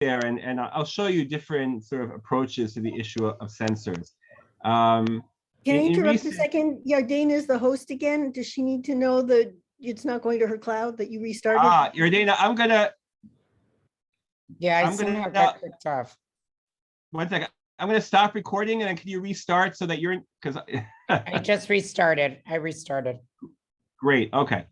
there, and I'll show you different sort of approaches to the issue of sensors. Can I interrupt a second? Yardena is the host again. Does she need to know that it's not going to her cloud, that you restarted? Yardena, I'm gonna. Yeah, I somehow got kicked off. One second. I'm going to stop recording, and then can you restart so that you're in? Because I just restarted. I restarted. Great. Okay.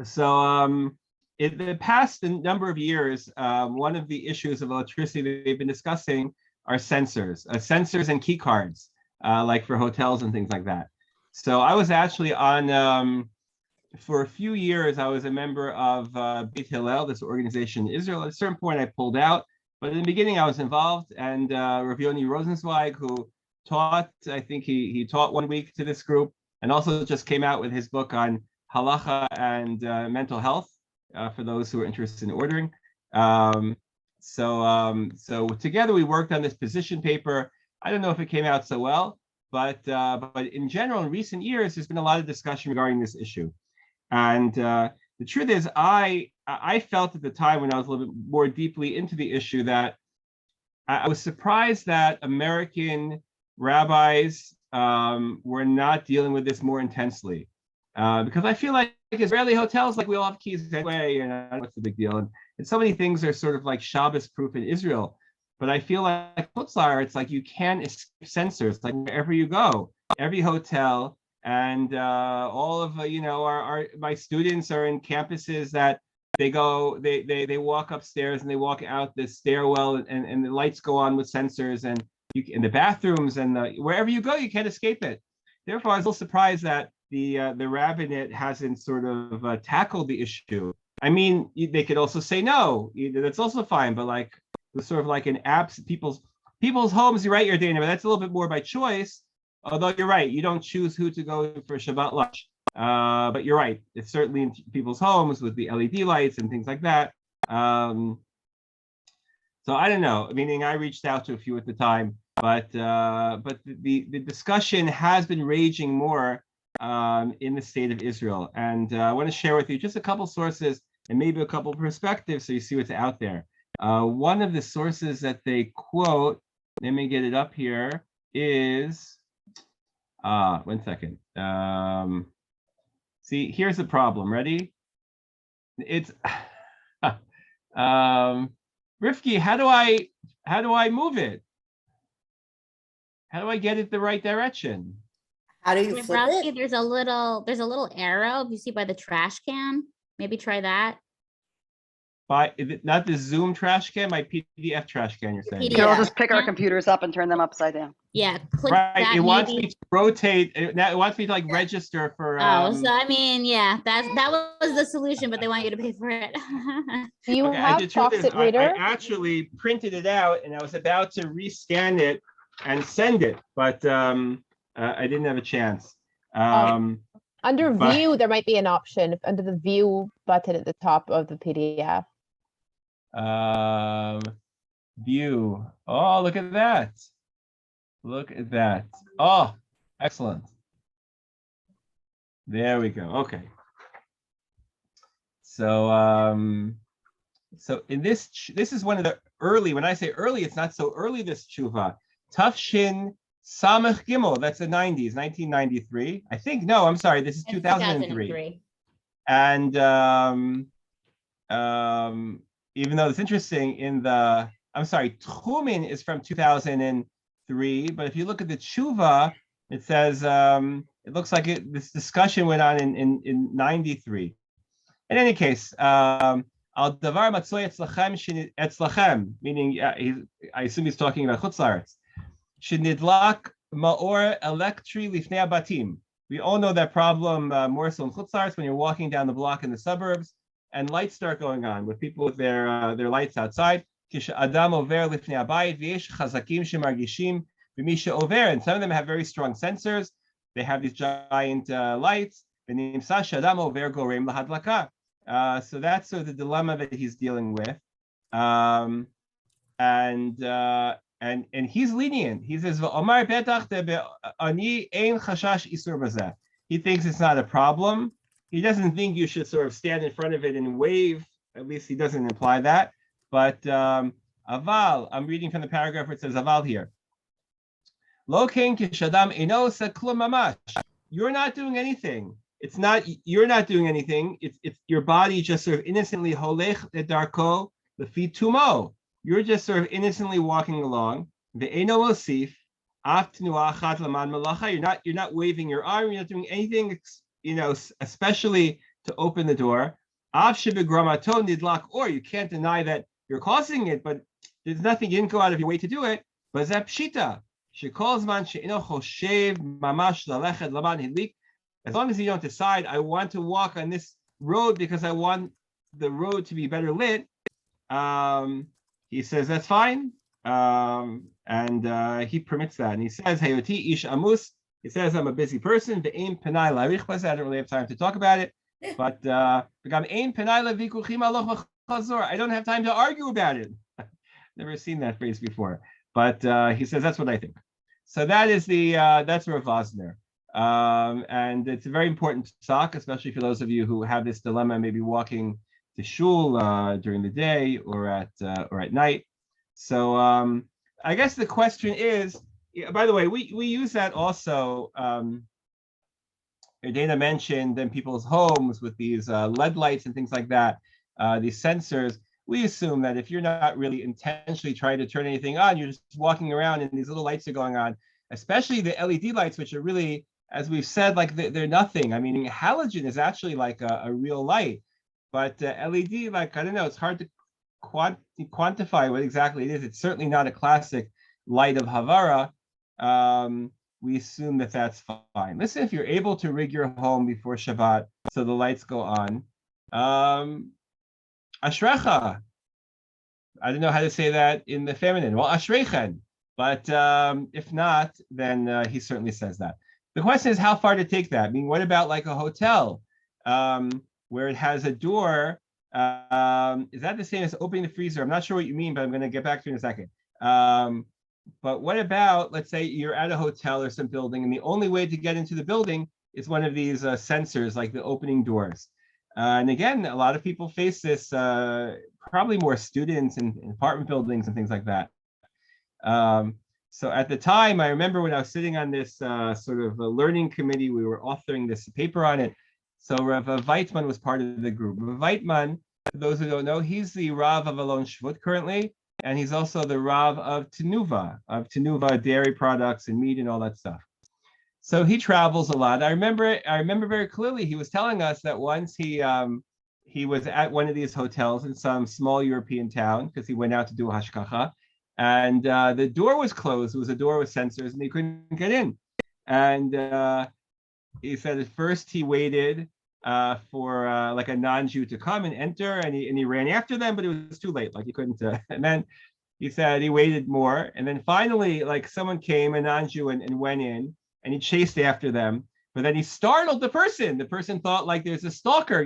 So in the past number of years, one of the issues of electricity that they've been discussing are sensors and key cards, like for hotels and things like that. So I was actually on, for a few years, I was a member of Beit Hillel, this organization in Israel. At a certain point, I pulled out. But in the beginning, I was involved, and Rav Yoni Rosenzweig, who taught, I think he taught 1 week to this group, and also just came out with his book on halacha and mental health for those who are interested in ordering. So together we worked on this position paper. I don't know if it came out so well, but in general, in recent years, there's been a lot of discussion regarding this issue. And the truth is, I felt at the time when I was a little bit more deeply into the issue that I was surprised that American rabbis were not dealing with this more intensely. Because I feel like Israeli hotels, like we all have keys anyway, and what's the big deal? And so many things are sort of like Shabbos proof in Israel. But I feel like Chutzlar, it's like you can't escape sensors, like wherever you go, every hotel, and all of my students are in campuses that they walk upstairs and they walk out the stairwell, and the lights go on with sensors, and you in the bathrooms, and wherever you go, you can't escape it. Therefore, I was a little surprised that the rabbinate hasn't sort of tackled the issue. I mean, they could also say no, that's also fine, but like it was sort of like an apps people's homes. You're right, Yardena, but that's a little bit more by choice. Although you're right, you don't choose who to go for Shabbat lunch. But you're right, it's certainly in people's homes with the LED lights and things like that. So I don't know, meaning I reached out to a few at the time, but the discussion has been raging more in the state of Israel. And I want to share with you just a couple sources and maybe a couple perspectives so you see what's out there. One of the sources that they quote, let me get it up here, is, 1 second. See, here's the problem. Ready? It's Rifki, how do I move it? How do I get it the right direction? How do you flip it? There's a little arrow if you see by the trash can. Maybe try that. Is it not the Zoom trash can, my PDF trash can, you're saying? We can all just pick our computers up and turn them upside down. Yeah, click right. That it wants me to rotate. It wants me to like register for. So I mean, yeah, that was the solution, but they want you to pay for it. Do you have Faucet Reader? I actually printed it out, and I was about to rescan it and send it, but I didn't have a chance. Under View, there might be an option under the View button at the top of the PDF. View. Oh, look at that. Look at that. Oh, excellent. There we go. Okay. So so in this is one of the early, when I say early, it's not so early, this tshuva. Tafshin Samech Gimel, that's the 90s, 1993. I think, no, I'm sorry, this is 2003. And even though it's interesting in the, I'm sorry, Tchumin is from 2003, but if you look at the tshuva, it says, it looks like this discussion went on in 93. In any case, al davar matzoy etzlachem, meaning I assume he's talking about Chutz La'aretz. Shenidlak ma'or elektri lifnei abatim. We all know that problem more so in Chutz La'aretz when you're walking down the block in the suburbs and lights start going on with people with their lights outside. Adam over lifnei abayit v'yesh chazakim shemargishim v'mi she'over, and some of them have very strong sensors. They have these giant lights. V'nimsa she'adam over gorem lahadlaka. So that's sort of the dilemma that he's dealing with, and he's lenient. He says, "Omar betach ani ein chashash isur bazeh." He thinks it's not a problem. He doesn't think you should sort of stand in front of it and wave. At least he doesn't imply that. But aval, I'm reading from the paragraph where it says aval here. Lo kein kishadam eno osa klum mamash. You're not doing anything. It's not, you're not doing anything. It's your body just sort of innocently holech darko lefi tumo. You're just sort of innocently walking along. Ve'eno osif af tnuah achat laman malacha. You're not waving your arm. You're not doing anything, especially to open the door. Av shebegramato nidlak, or you can't deny that you're causing it, but there's nothing, you didn't go out of your way to do it. But zeh pshita. Shekol zman she'eno choshev mamash lalechet laman hidlik. As long as you don't decide, I want to walk on this road because I want the road to be better lit, he says that's fine. And he permits that. And he says, Hayoti ish amus. He says, I'm a busy person. The aim penai larich bas. I don't really have time to talk about it. But aim penai lavikuchim aloch v'chazor. I don't have time to argue about it. Never seen that phrase before. But he says, that's what I think. So that is that's Rav Vosner. And it's a very important talk, especially for those of you who have this dilemma, maybe walking to shul during the day or at night. So I guess the question is, by the way, we use that also. Dana mentioned in people's homes with these LED lights and things like that, these sensors. We assume that if you're not really intentionally trying to turn anything on, you're just walking around and these little lights are going on, especially the LED lights, which are really, as we've said, like they're nothing. I mean, halogen is actually like a real light, but LED, like, I don't know, it's hard to quantify what exactly it is. It's certainly not a classic light of Havara. We assume that that's fine. Listen, if you're able to rig your home before Shabbat so the lights go on, Ashrecha. I don't know how to say that in the feminine. Well, Ashrechen. But if not, then he certainly says that. The question is how far to take that. I mean, what about like a hotel where it has a door? Is that the same as opening the freezer? I'm not sure what you mean, but I'm going to get back to it in a second. But what about, let's say you're at a hotel or some building, and the only way to get into the building is one of these sensors, like the opening doors. And again, a lot of people face this, probably more students in apartment buildings and things like that. So at the time, I remember when I was sitting on this sort of a learning committee, we were authoring this paper on it. So Rav Weitman was part of the group. Rav Weitman, for those who don't know, he's the Rav of Alon Shvut currently, and he's also the Rav of Tenuva dairy products and meat and all that stuff. So he travels a lot. I remember very clearly he was telling us that once he was at one of these hotels in some small European town because he went out to do a hashkacha, and the door was closed. It was a door with sensors, and he couldn't get in. And he said at first he waited for like a non-Jew to come and enter, and he ran after them, but it was too late. Like he couldn't. And then he said he waited more, and then finally, like someone came, a non-Jew, and went in, and he chased after them. But then he startled the person. The person thought like there's a stalker,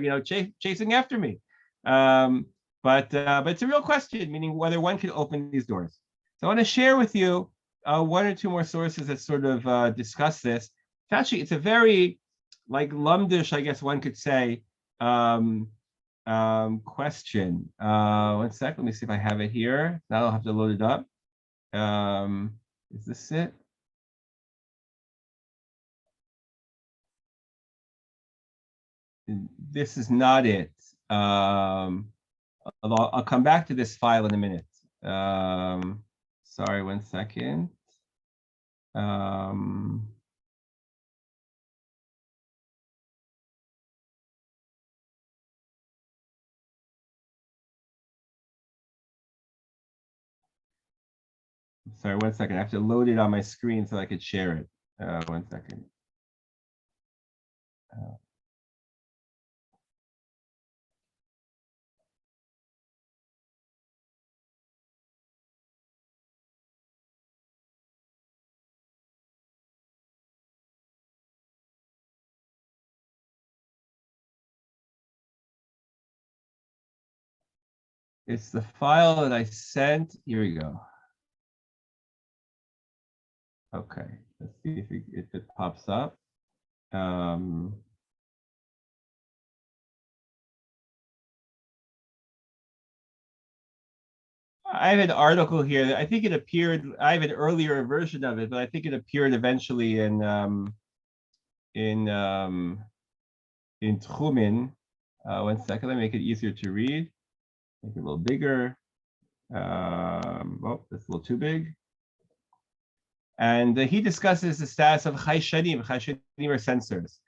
chasing after me. But it's a real question, meaning whether one can open these doors. So I want to share with you one or two more sources that sort of discuss this. Actually, it's a very like lumdish, I guess one could say, question. One sec, let me see if I have it here. Now I'll have to load it up. Is this it? This is not it. I'll come back to this file in a minute. Sorry, one second. Sorry, one second. I have to load it on my screen so I could share it. One second. It's the file that I sent. Here we go. Okay, let's see if it pops up. I have an article here that I think it appeared. I have an earlier version of it, but I think it appeared eventually in Tchumen. 1 second, let me make it easier to read. Make it a little bigger. Oh, that's a little too big. And he discusses the status of chayshanim. Chayshanim are sensors.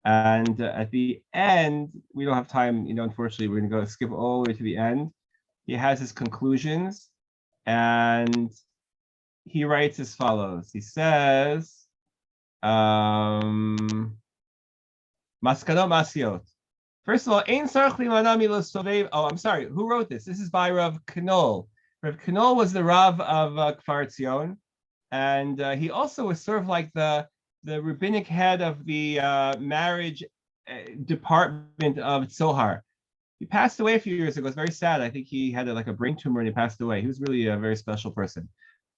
And at the end, we don't have time, unfortunately, we're going to skip all the way to the end. He has his conclusions, and he writes as follows. He says, Maskanot Masiot. First of all, Ein Sarach Limanami Sovev. Oh, I'm sorry. Who wrote this? This is by Rav Knol. Rav Knol was the Rav of Kfar Tzion, and he also was sort of like the rabbinic head of the marriage department of Tzohar. He passed away a few years ago. It's very sad. I think he had a brain tumor and he passed away. He was really a very special person.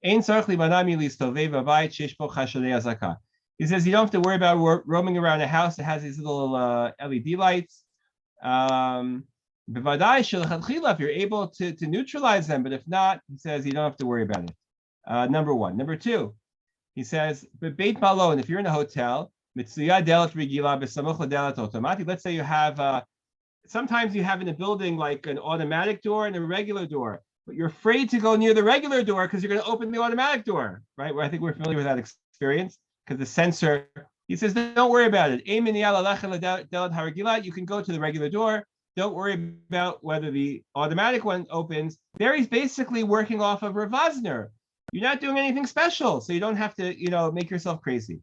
He says you don't have to worry about roaming around a house that has these little LED lights. If you're able to neutralize them, but if not, he says you don't have to worry about it. Number one. Number two, he says, Beit Malon, if you're in a hotel, let's say you have sometimes you have in a building like an automatic door and a regular door, but you're afraid to go near the regular door because you're going to open the automatic door, right? Well, I think we're familiar with that experience because the sensor, he says, don't worry about it. You can go to the regular door. Don't worry about whether the automatic one opens. There he's basically working off of Rav Vosner. You're not doing anything special, so you don't have to, make yourself crazy.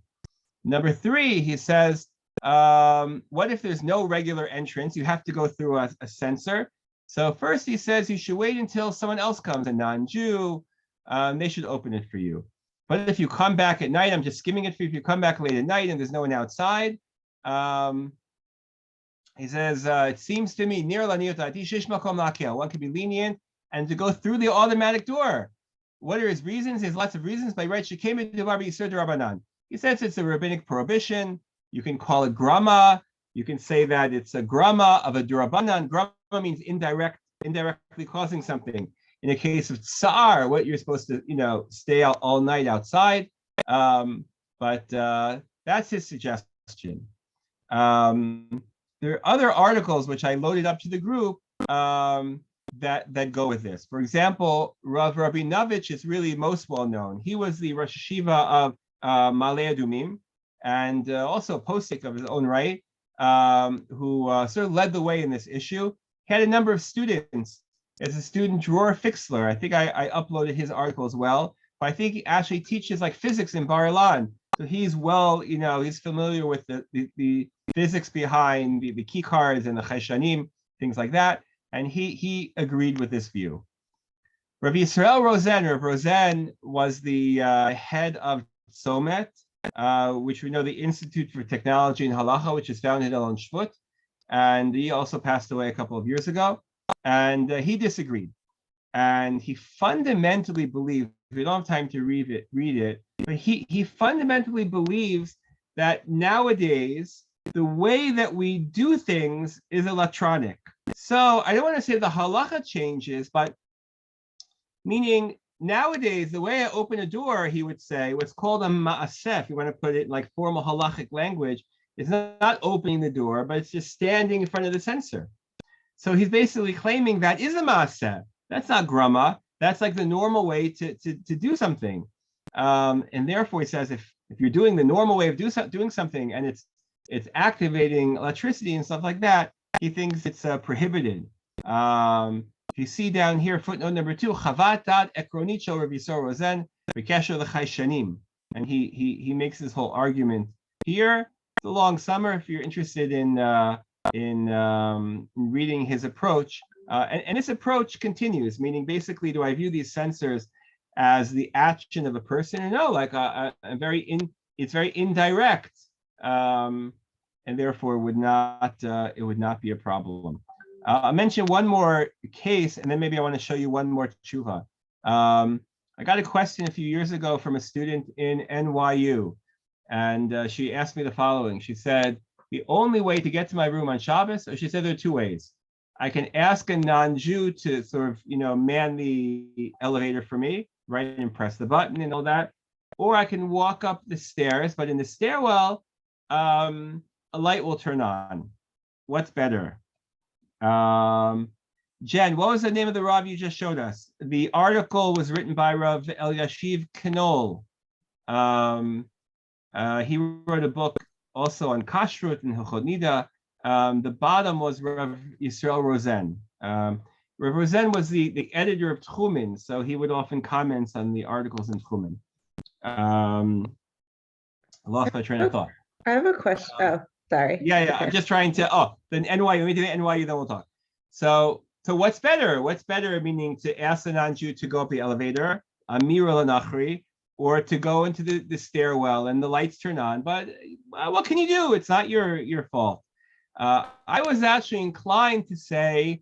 Number three, he says, what if there's no regular entrance? You have to go through a sensor. So first he says you should wait until someone else comes, a non-Jew. They should open it for you. But if you come back at night, I'm just skimming it for you. If you come back late at night and there's no one outside, he says, it seems to me, one could be lenient and to go through the automatic door. What are his reasons? There's lots of reasons. By right, he says it's a rabbinic prohibition. You can call it grama. You can say that it's a grama of a durabanan. Grama means indirectly causing something. In a case of tsar, what you're supposed to, stay out all night outside. But that's his suggestion. There are other articles which I loaded up to the group that go with this. For example, Rav Rabinowitz is really most well known. He was the Rosh Hashiva of Ma'ale Adumim, and also a postic of his own right, who sort of led the way in this issue. He had a number of students. As a student, Dror Fixler, I think I uploaded his article as well, but I think he actually teaches like physics in Bar Ilan. So he's he's familiar with the physics behind the key cards and the chayshanim, things like that. And he agreed with this view. Rav Yisrael Rosen, Rav Rosen was the head of Tzomet, which we know the Institute for Technology and Halacha, which is founded in Shvut. And he also passed away a couple of years ago. And he disagreed. And he fundamentally believed, we don't have time to read it, but he fundamentally believes that nowadays, the way that we do things is electronic. So I don't want to say the halacha changes, but meaning nowadays, the way I open a door, he would say, what's called a ma'aseh, if you want to put it in like formal halachic language, is not opening the door, but it's just standing in front of the sensor. So he's basically claiming that is a maaseh. That's not grama. That's like the normal way to do something. And therefore, he says if you're doing the normal way of doing something and it's activating electricity and stuff like that, he thinks it's prohibited. If you see down here, footnote number 2, Chavat dat ekronit shel Rav Yisrael Rosen b'kesher l'chayshanim, and he makes this whole argument here. It's a long summer if you're interested in reading his approach. And this approach continues, meaning basically, do I view these sensors as the action of a person or no? Like it's very indirect, and therefore it would not be a problem. I'll mention one more case, and then maybe I want to show you one more tshuva. I got a question a few years ago from a student in NYU, and she asked me the following. She said, the only way to get to my room on Shabbos, or she said there are two ways. I can ask a non-Jew to sort of, man the elevator for me, right, and press the button and all that. Or I can walk up the stairs, but in the stairwell, a light will turn on. What's better? Jen, what was the name of the Rav you just showed us? The article was written by Rav Eliashiv Knoll. He wrote a book also on Kashrut and Hilchot Nida. The bottom was Rav Yisrael Rosen. Rav Rosen was the editor of Tchumen, so he would often comment on the articles in Tchumen. I lost my train of thought. I have a question. Oh, sorry. Yeah, Okay. I'm just trying to, then NYU, let me do the NYU, then we'll talk. So what's better? What's better, meaning to ask a non-Jew to go up the elevator, Amira Lanachri, or to go into the stairwell and the lights turn on. But what can you do? It's not your fault. I was actually inclined to say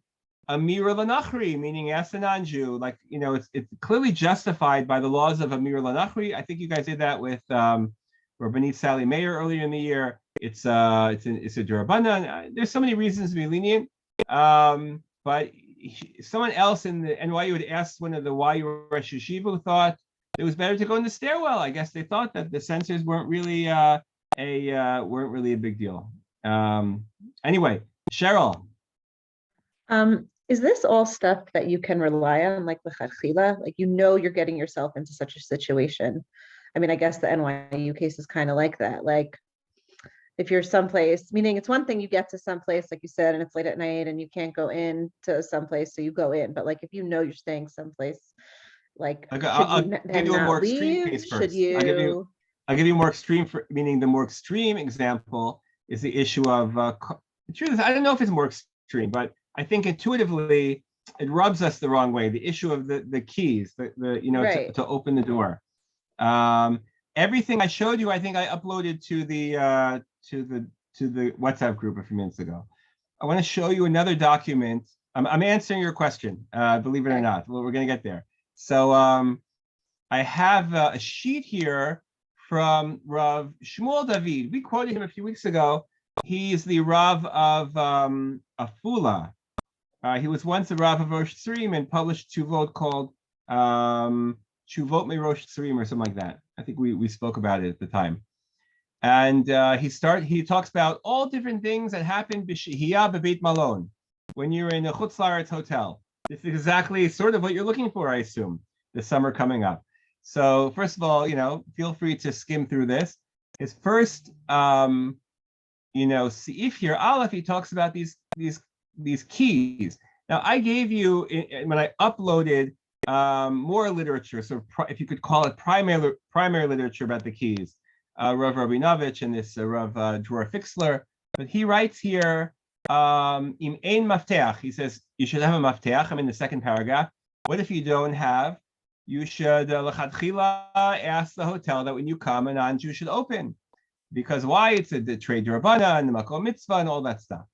Amira Lanachri, meaning ask a non-Jew. Like, it's clearly justified by the laws of Amira Lanachri. I think you guys did that with Rabbanit Sally Mayer earlier in the year. It's a Durabanan. There's so many reasons to be lenient. But someone else in the NYU had asked one of the YU Rosh Yeshiva who thought it was better to go in the stairwell. I guess they thought that the sensors weren't really a big deal. Anyway, Cheryl. Is this all stuff that you can rely on, like l'chadchila? Like, you're getting yourself into such a situation. I mean, I guess the NYU case is kind of like that. Like, if you're someplace, meaning it's one thing you get to someplace, like you said, and it's late at night and you can't go in to someplace, so you go in. But like, if you're staying someplace, like, I'll give you a more extreme case first. I'll give you more extreme, meaning the more extreme example is the issue of, the truth is, I don't know if it's more extreme, but I think intuitively it rubs us the wrong way. The issue of the keys, Right. to open the door. Everything I showed you, I think I uploaded to the WhatsApp group a few minutes ago. I want to show you another document. I'm answering your question, believe it or not. Well, we're going to get there. So I have a sheet here from Rav Shmuel David. We quoted him a few weeks ago. He's the Rav of Afula. He was once the Rav of Rosh Tzrim and published Tuvot called Tuvot Me Rosh Tzrim or something like that. I think we spoke about it at the time. And he talks about all different things that happen b'shehiyah b'beit malon, when you're in a Chutz La'aretz hotel. This is exactly sort of what you're looking for, I assume, the summer coming up. So first of all, feel free to skim through this. His first, Seif here, Aleph, he talks about these keys. Now, I gave you, when I uploaded more literature, so if you could call it primary literature about the keys, Rav Rabinovich and this Rav Dror Fixler, but he writes here, im ein mafteach, he says, you should have a mafteach. I'm in the second paragraph. What if you don't have? You should l'chadchila ask the hotel that when you come, a non-Jew should open. Because why? It's the trade Rabbana and the makom mitzvah and all that stuff.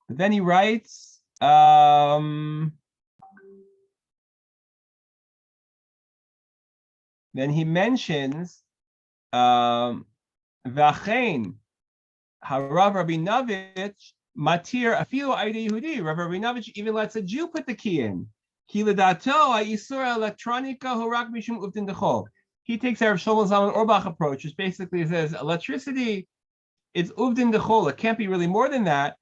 But then he writes, then he mentions V'achein harav Rabinovich matir afilu aida Yehudi. Rav Rabinovich even lets a Jew put the key in. Ki ledato ha'isur electronica horak mishum uvdin dechol. He takes Rav Shlomo Zalman Auerbach approach, which basically says electricity, it's uvdin dechol. It can't be really more than that.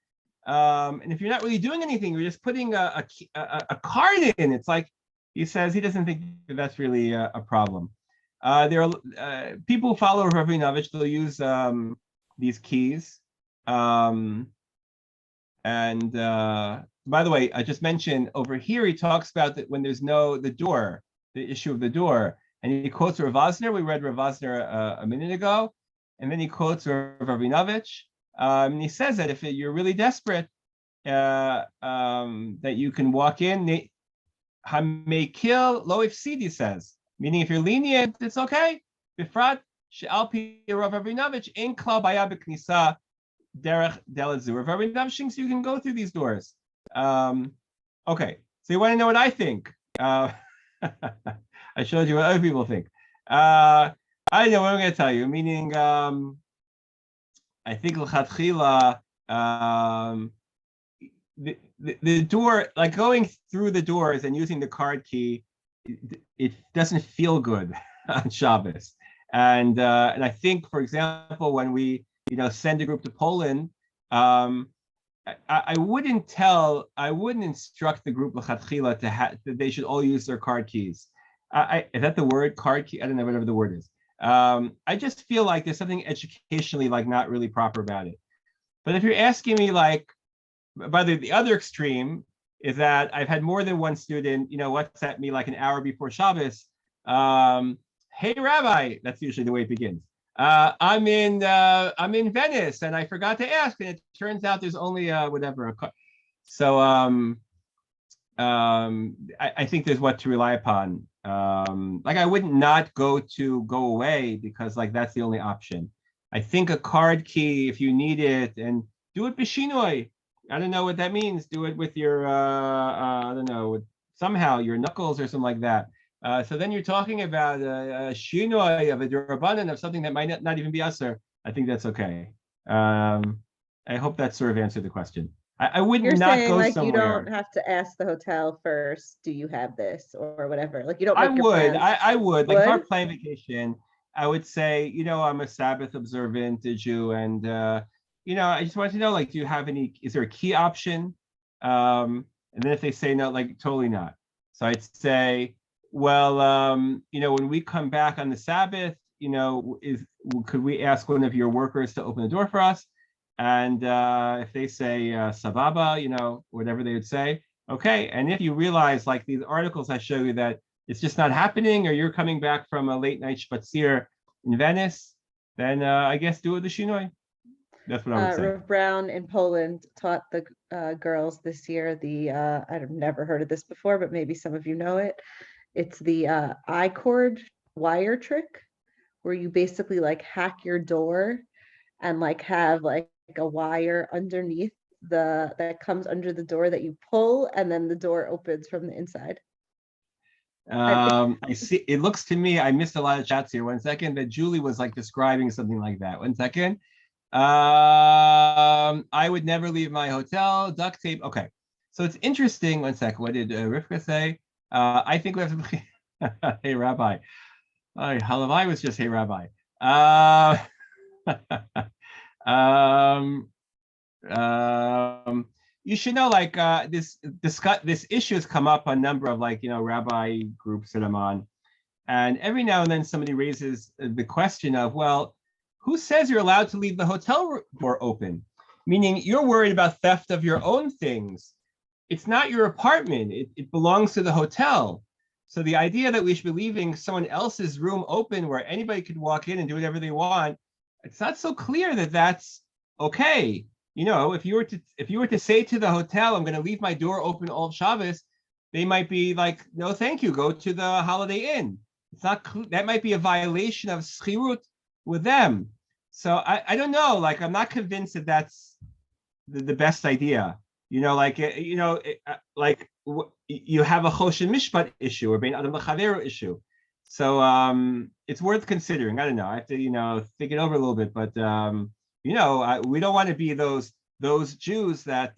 And if you're not really doing anything, you're just putting a card in. It's like he says he doesn't think that's really a problem. There are people who follow Rav Rabinovich. They'll use these keys. And by the way, I just mentioned over here, he talks about that when there's the issue of the door. And he quotes Rav Vosner. We read Rav Vosner a minute ago. And then he quotes Rav Rabinovich. And he says that if you're really desperate, that you can walk in. Hamekil lo ifsid, he says. Meaning if you're lenient, it's okay. Bifrat she'al pi Rav Rabinovich in klal baya b'knisa derech delet zu. Rav Rabinovich thinks you can go through these doors. Okay, so you want to know what I think? I showed you what other people think. I know what I'm going to tell you. Meaning, I think l'chadchila, the door, like going through the doors and using the card key, it doesn't feel good on Shabbos. And I think, for example, when we send a group to Poland, I wouldn't instruct the group lechatchila that they should all use their card keys. Is that the word, card key? I don't know, whatever the word is. I just feel like there's something educationally like not really proper about it. But if you're asking me, like, by the other extreme is that I've had more than one student, WhatsApp me like an hour before Shabbos. Hey, Rabbi, that's usually the way it begins. I'm in Venice and I forgot to ask, and it turns out there's only whatever. So I think there's what to rely upon. Like I wouldn't not go away because like that's the only option. I think a card key, if you need it, and do it b'shinoi. I don't know what that means. Do it with your I don't know, somehow your knuckles or something like that. So then you're talking about a shinoi of a durabanan of something that might not even be usher. I think that's okay. I hope that sort of answered the question. I would You're not saying go like somewhere. you don't have to ask the hotel first, do you have this or whatever? Like you don't I make your would. plans. I would. Like if I'm Would? planning vacation, I would say, I'm a Sabbath observant Jew, and I just want to know, like, do you have any? Is there a key option? And then if they say no, like totally not. So I'd say, well, when we come back on the Sabbath, could we ask one of your workers to open the door for us? And if they say sababa, whatever they would say, okay. And if you realize, like these articles I show you, that it's just not happening, or you're coming back from a late night spazier in Venice, then I guess do it the shinoi. That's what I would say. Rev Brown in Poland taught the girls this year I've never heard of this before, but maybe some of you know it. It's the I-cord wire trick, where you basically like hack your door and like have like a wire underneath that comes under the door that you pull, and then the door opens from the inside. I see. It looks to me, I missed a lot of chats here. 1 second, that Julie was like describing something like that. 1 second. I would never leave my hotel. Duct tape. Okay. So it's interesting. 1 sec. What did Rivka say? I think we have to. Hey, Rabbi. Halavai was just hey, Rabbi. You should know, like this issue has come up on a number of rabbi groups that I'm on, and every now and then somebody raises the question of, well, who says you're allowed to leave the hotel door open? Meaning you're worried about theft of your own things. It's not your apartment. It belongs to the hotel. So the idea that we should be leaving someone else's room open where anybody could walk in and do whatever they want, it's not so clear that that's okay. If you were to say to the hotel, I'm going to leave my door open all of Shabbos, they might be like, no, thank you, go to the Holiday Inn. It's not that might be a violation of schirut with them. So I don't know. Like I'm not convinced that that's the best idea. You have a choshen mishpat issue or bein adam l'chaveru issue. So it's worth considering. I don't know. I have to think it over a little bit, but we don't want to be those Jews that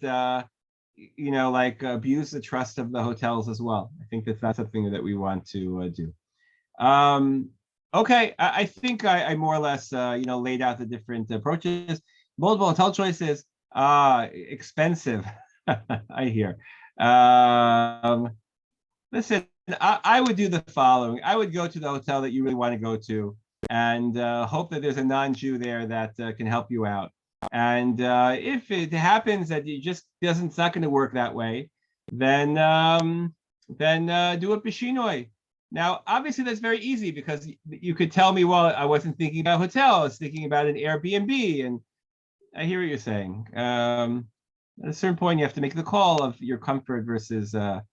abuse the trust of the hotels as well. I think that's not something that we want to do. Okay, I think I more or less laid out the different approaches. Multiple hotel choices, expensive. I hear. Listen, I would do the following. I would go to the hotel that you really want to go to, and hope that there's a non-Jew there that can help you out. And if it happens that it's not going to work that way, then do it b'shinoi. Now, obviously, that's very easy because you could tell me, well, I wasn't thinking about a hotel, I was thinking about an Airbnb, and I hear what you're saying. At a certain point, you have to make the call of your comfort versus an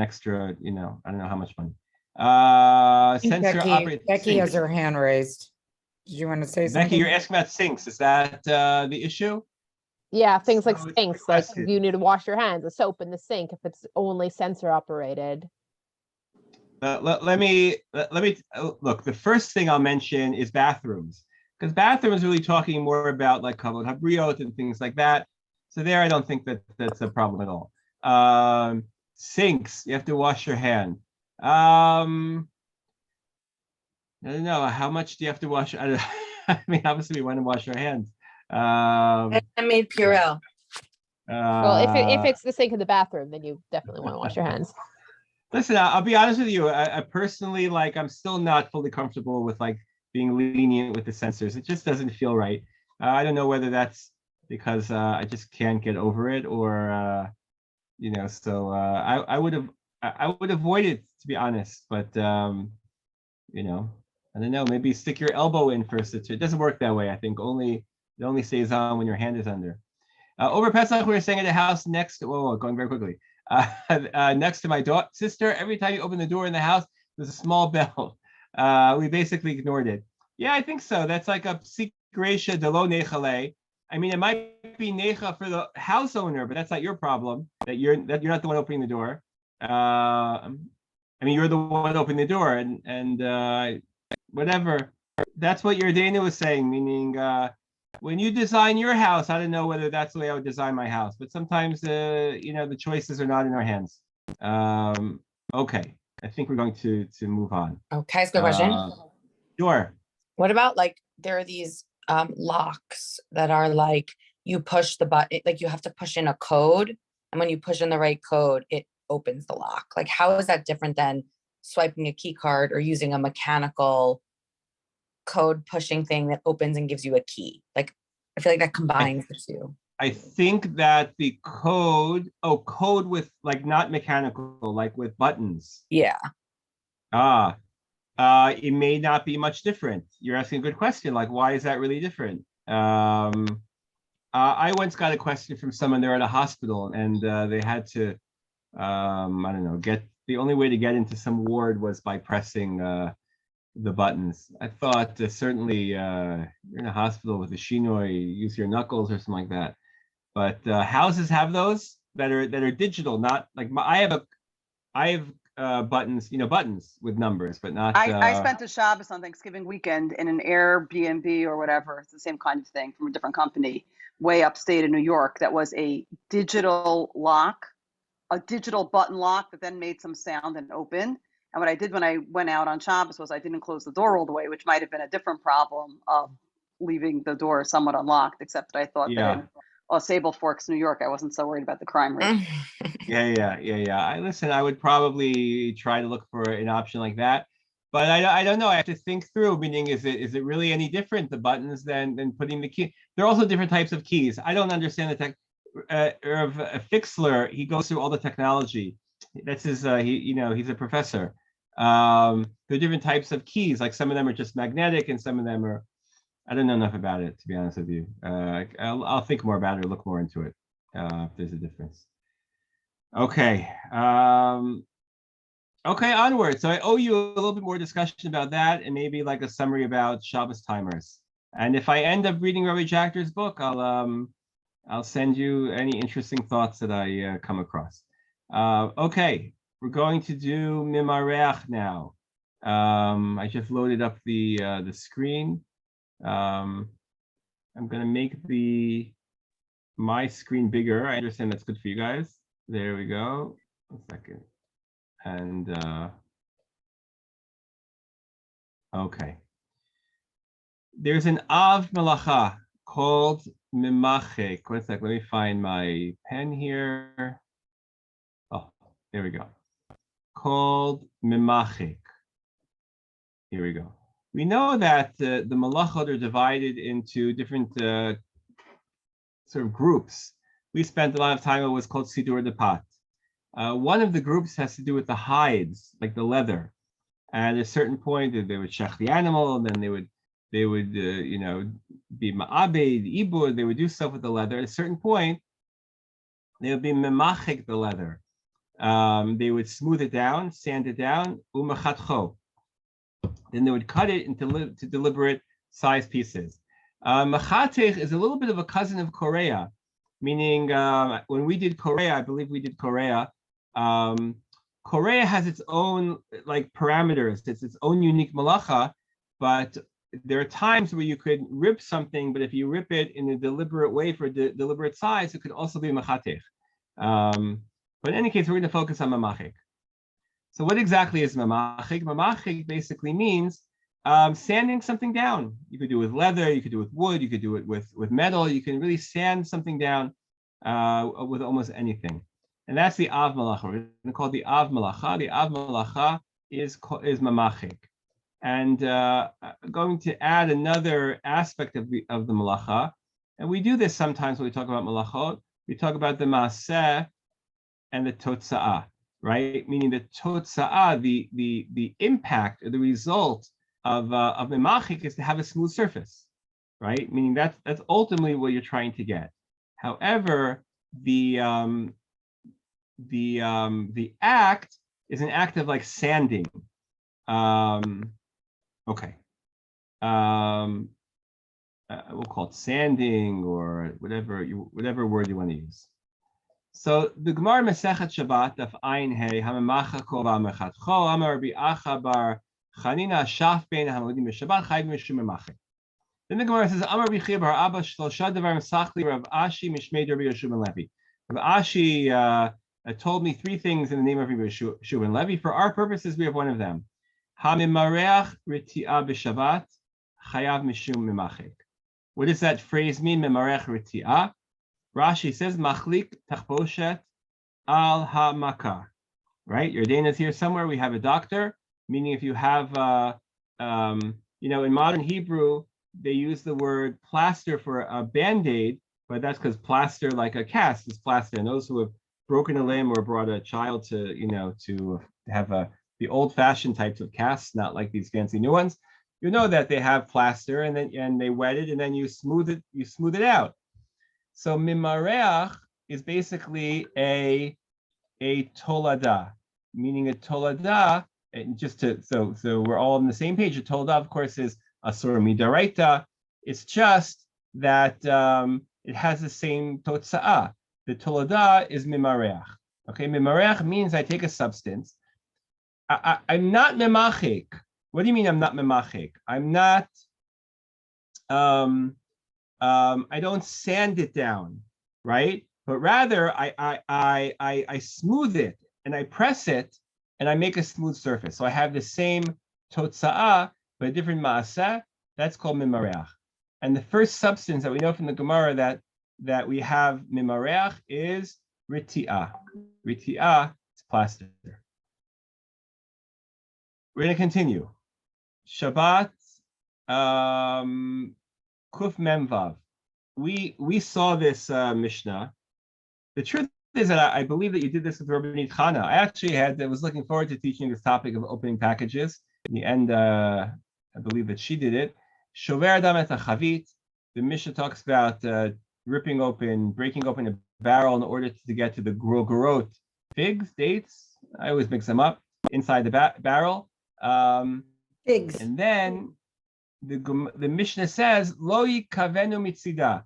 extra, I don't know how much money. Becky has her hand raised. Did you want to say something? Becky, you're asking about sinks. Is that the issue? Yeah, things like So sinks, like you need to wash your hands, the soap in the sink, if it's only sensor operated. Let me look. The first thing I'll mention is bathrooms, because bathrooms really talking more about like kavod habriot and things like that. So there, I don't think that that's a problem at all. Sinks, you have to wash your hand. I don't know. How much do you have to wash? I mean, obviously, we want to wash our hands. I made Purell. Well, if it's the sink in the bathroom, then you definitely want to wash your hands. Listen, I'll be honest with you. I personally, like, I'm still not fully comfortable with like being lenient with the sensors. It just doesn't feel right. I don't know whether that's because I just can't get over it, or So I would avoid it, to be honest. But I don't know. Maybe stick your elbow in first. It doesn't work that way. I think it only stays on when your hand is under. Over Pesach, we were staying at a house next. Whoa, going very quickly. Next to my sister, every time you open the door in the house, there's a small bell. We basically ignored it. Yeah, I think so. That's like a psikresha de lo nechale. I mean, it might be necha for the house owner, but that's not your problem. That you're not the one opening the door. I mean, you're the one opening the door, and whatever. That's what your Dana was saying, meaning when you design your house, I don't know whether that's the way I would design my house, but sometimes the choices are not in our hands. Okay, I think we're going to move on. Okay, that's a good question. Sure. What about like there are these locks that are like you push the button, like you have to push in a code, and when you push in the right code, it opens the lock. Like, how is that different than swiping a key card or using a mechanical code pushing thing that opens and gives you a key? Like, I feel like that combines the two. I think that the code with like not mechanical, like with buttons. Yeah. It may not be much different. You're asking a good question. Like, why is that really different? I once got a question from someone there at a hospital, and they had to, I don't know, the only way to get into some ward was by pressing the buttons. I thought certainly you're in a hospital with a shinoi, use your knuckles or something like that. But houses have those that are digital, not like I have buttons, buttons with numbers, but not. I spent a Shabbos on Thanksgiving weekend in an Airbnb or whatever. It's the same kind of thing from a different company, way upstate in New York. That was a digital lock, a digital button lock that then made some sound and opened. And what I did when I went out on Shabbos was I didn't close the door all the way, which might have been a different problem of leaving the door somewhat unlocked, except that I thought that in Sable Forks, New York, I wasn't so worried about the crime rate. Yeah. I would probably try to look for an option like that, but I don't know. I have to think through. Meaning, is it really any different, the buttons, than putting the key? There are also different types of keys. I don't understand the tech. Fixler, he goes through all the technology. That's his. He's a professor. There are different types of keys. Like some of them are just magnetic, and some of them are. I don't know enough about it, to be honest with you. I'll think more about it, or look more into it if there's a difference. Okay. Okay, onward. So I owe you a little bit more discussion about that, and maybe like a summary about Shabbos timers. And if I end up reading Rabbi Jachter's book, I'll send you any interesting thoughts that I come across. Okay, we're going to do Mimareach now. I just loaded up the screen. I'm going to make my screen bigger. I understand that's good for you guys. There we go. 1 second. And okay. There's an Av Melacha called Mimachek. 1 sec, let me find my pen here. Oh, there we go. Called Mimachek. Here we go. We know that the Malachot are divided into different sort of groups. We spent a lot of time on what's called Sidur de Pat. One of the groups has to do with the hides, like the leather. And at a certain point, they would shech the animal, and then they would be ma'abed, ibud, they would do stuff with the leather. At a certain point, they would be memachik the leather. They would smooth it down, sand it down, umachatcho. Then they would cut it into deliberate size pieces. Machatech is a little bit of a cousin of Korea, meaning when we did Korea, I believe we did Korea. Korea has its own like parameters. It's its own unique malacha, but there are times where you could rip something, but if you rip it in a deliberate way for a deliberate size, it could also be machatech. But in any case, we're going to focus on mamachik. So what exactly is mamachik? Mamachik basically means sanding something down. You could do it with leather, you could do it with wood, you could do it with metal. You can really sand something down with almost anything. And that's the av malacha. We're going to call it the av malacha. The av malacha is mamachik. And going to add another aspect of the malacha, and we do this sometimes when we talk about malachot. We talk about the maaseh and the totza'ah, right? Meaning the totza'ah, the impact or the result of memachik is to have a smooth surface, right? Meaning that's ultimately what you're trying to get. However, the act is an act of like sanding. Okay. We'll call it sanding or whatever word you want to use. So the Gemara Masechet Shabbat of Ayin Hey Hamemacha Kol V'Amechatcho Amar Rabbi Acha Bar Chanina Shaf Ben Hamadim Shabbat Chayv Mishum Memachet. Then the Gemara says Amar Rabbi Chia Bar Abba Shlosha Devarim Sachli Rav Ashi Mishmei Rabbi Yeshua ben Levi. Rav Ashi told me three things in the name of Rabbi Yeshua ben Levi. For our purposes, we have one of them. Hamimareach Riti'ah B'Shabbat Chayav Mishum Memachik. What does that phrase mean? Mimarech Riti'ah. Rashi says Machlik Tachboshet Al HaMakar. Right? Your Dana is here somewhere. We have a doctor, meaning if you have, in modern Hebrew, they use the word plaster for a band-aid, but that's because plaster, like a cast, is plaster. And those who have broken a limb or brought a child to have the old-fashioned types of casts, not like these fancy new ones, you know that they have plaster and they wet it and then you smooth it out. So mimareach is basically a tolada, meaning a tolada. And so we're all on the same page. A tolada, of course, is asur midaraita. It's just that it has the same totza'ah. The tolada is mimareach. Okay, mimareach means I take a substance. I'm not memachik. What do you mean I'm not memachik? I'm not. I don't sand it down, right? But rather I smooth it and I press it and I make a smooth surface. So I have the same totza'ah but a different maaseh. That's called mimareach. And the first substance that we know from the Gemara that we have mimareach is riti'ah. Riti'ah is plaster. We're going to continue. Shabbat, Kuf Memvav. We saw this Mishnah. The truth is that I believe that you did this with Rabbanit Chana. I was looking forward to teaching this topic of opening packages. In the end, I believe that she did it. Shover Adam et Chavit. The Mishnah talks about breaking open a barrel in order to get to the grogorot, figs, dates. I always mix them up inside the barrel. Figs. And then the Mishnah says, Lo yikavenu mitzida.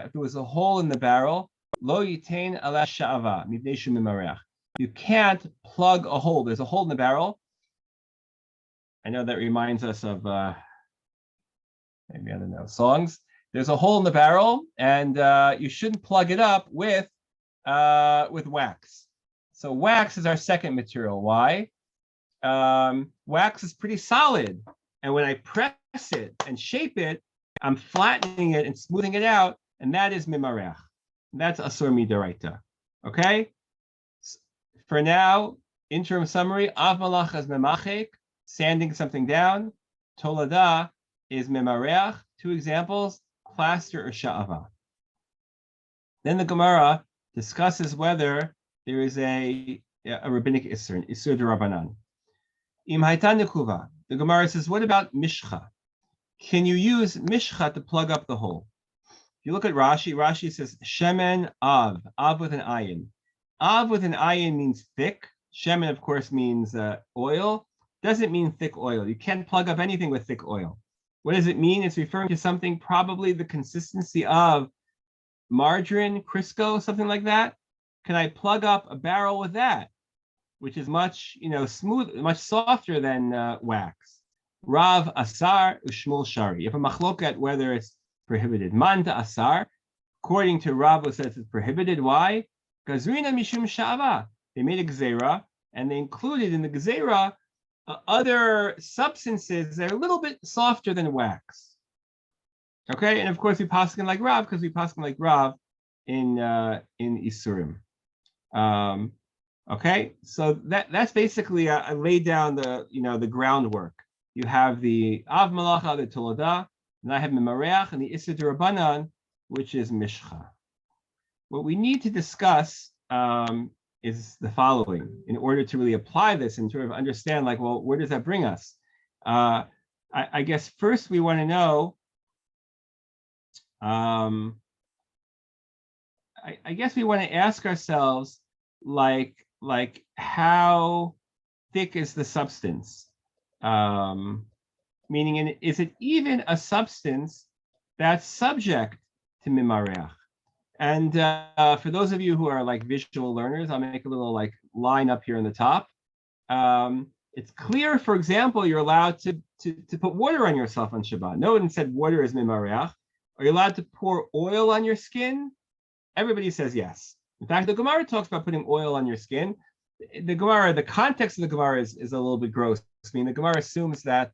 If there was a hole in the barrel, Lo yitain ala sha'ava, mipnei shu mimareach. You can't plug a hole. There's a hole in the barrel. I know that reminds us of maybe, I don't know, songs. There's a hole in the barrel, and you shouldn't plug it up with wax. So wax is our second material. Why? Wax is pretty solid, and when I press it and shape it, I'm flattening it and smoothing it out, and that is mimareach. That's asur midaraita. Okay. For now, interim summary: av malach is memachik, sanding something down. Tolada is mimareach. Two examples: plaster or sha'ava. Then the Gemara discusses whether there is a rabbinic isur, an isur d'Rabbanan. Im hayta nekuva. The Gemara says, what about mishcha? Can you use mishcha to plug up the hole? If you look at Rashi, Rashi says shemen av with an ayin. Av with an ayin means thick. Shemen, of course, means oil. Doesn't mean thick oil. You can't plug up anything with thick oil. What does it mean? It's referring to something probably the consistency of margarine, Crisco, something like that. Can I plug up a barrel with that, which is much, smooth, much softer than wax? Rav asar u'shmuel shari. If a machloket whether it's prohibited, man asar, according to Rav, it says it's prohibited. Why? Gazrina mishum shava. They made a gzeira and they included in the gzeira other substances that are a little bit softer than wax. Okay, and of course we paskin like Rav because we paskin like Rav in Isurim. Okay, so that's basically I laid down the groundwork. You have the Av Malacha, the Tolodah, and I have Memareach and the Issa D'Rabbanan, which is Mishcha. What we need to discuss is the following in order to really apply this and sort of understand, like, well, where does that bring us? I guess first we want to know. I guess we want to ask ourselves, like how thick is the substance? Meaning, is it even a substance that's subject to mimareach? And for those of you who are like visual learners, I'll make a little like line up here in the top. It's clear, for example, you're allowed to put water on yourself on Shabbat. No one said water is mimareach. Are you allowed to pour oil on your skin? Everybody says yes. In fact, the Gemara talks about putting oil on your skin. The context of the Gemara is a little bit gross. I mean, the Gemara assumes that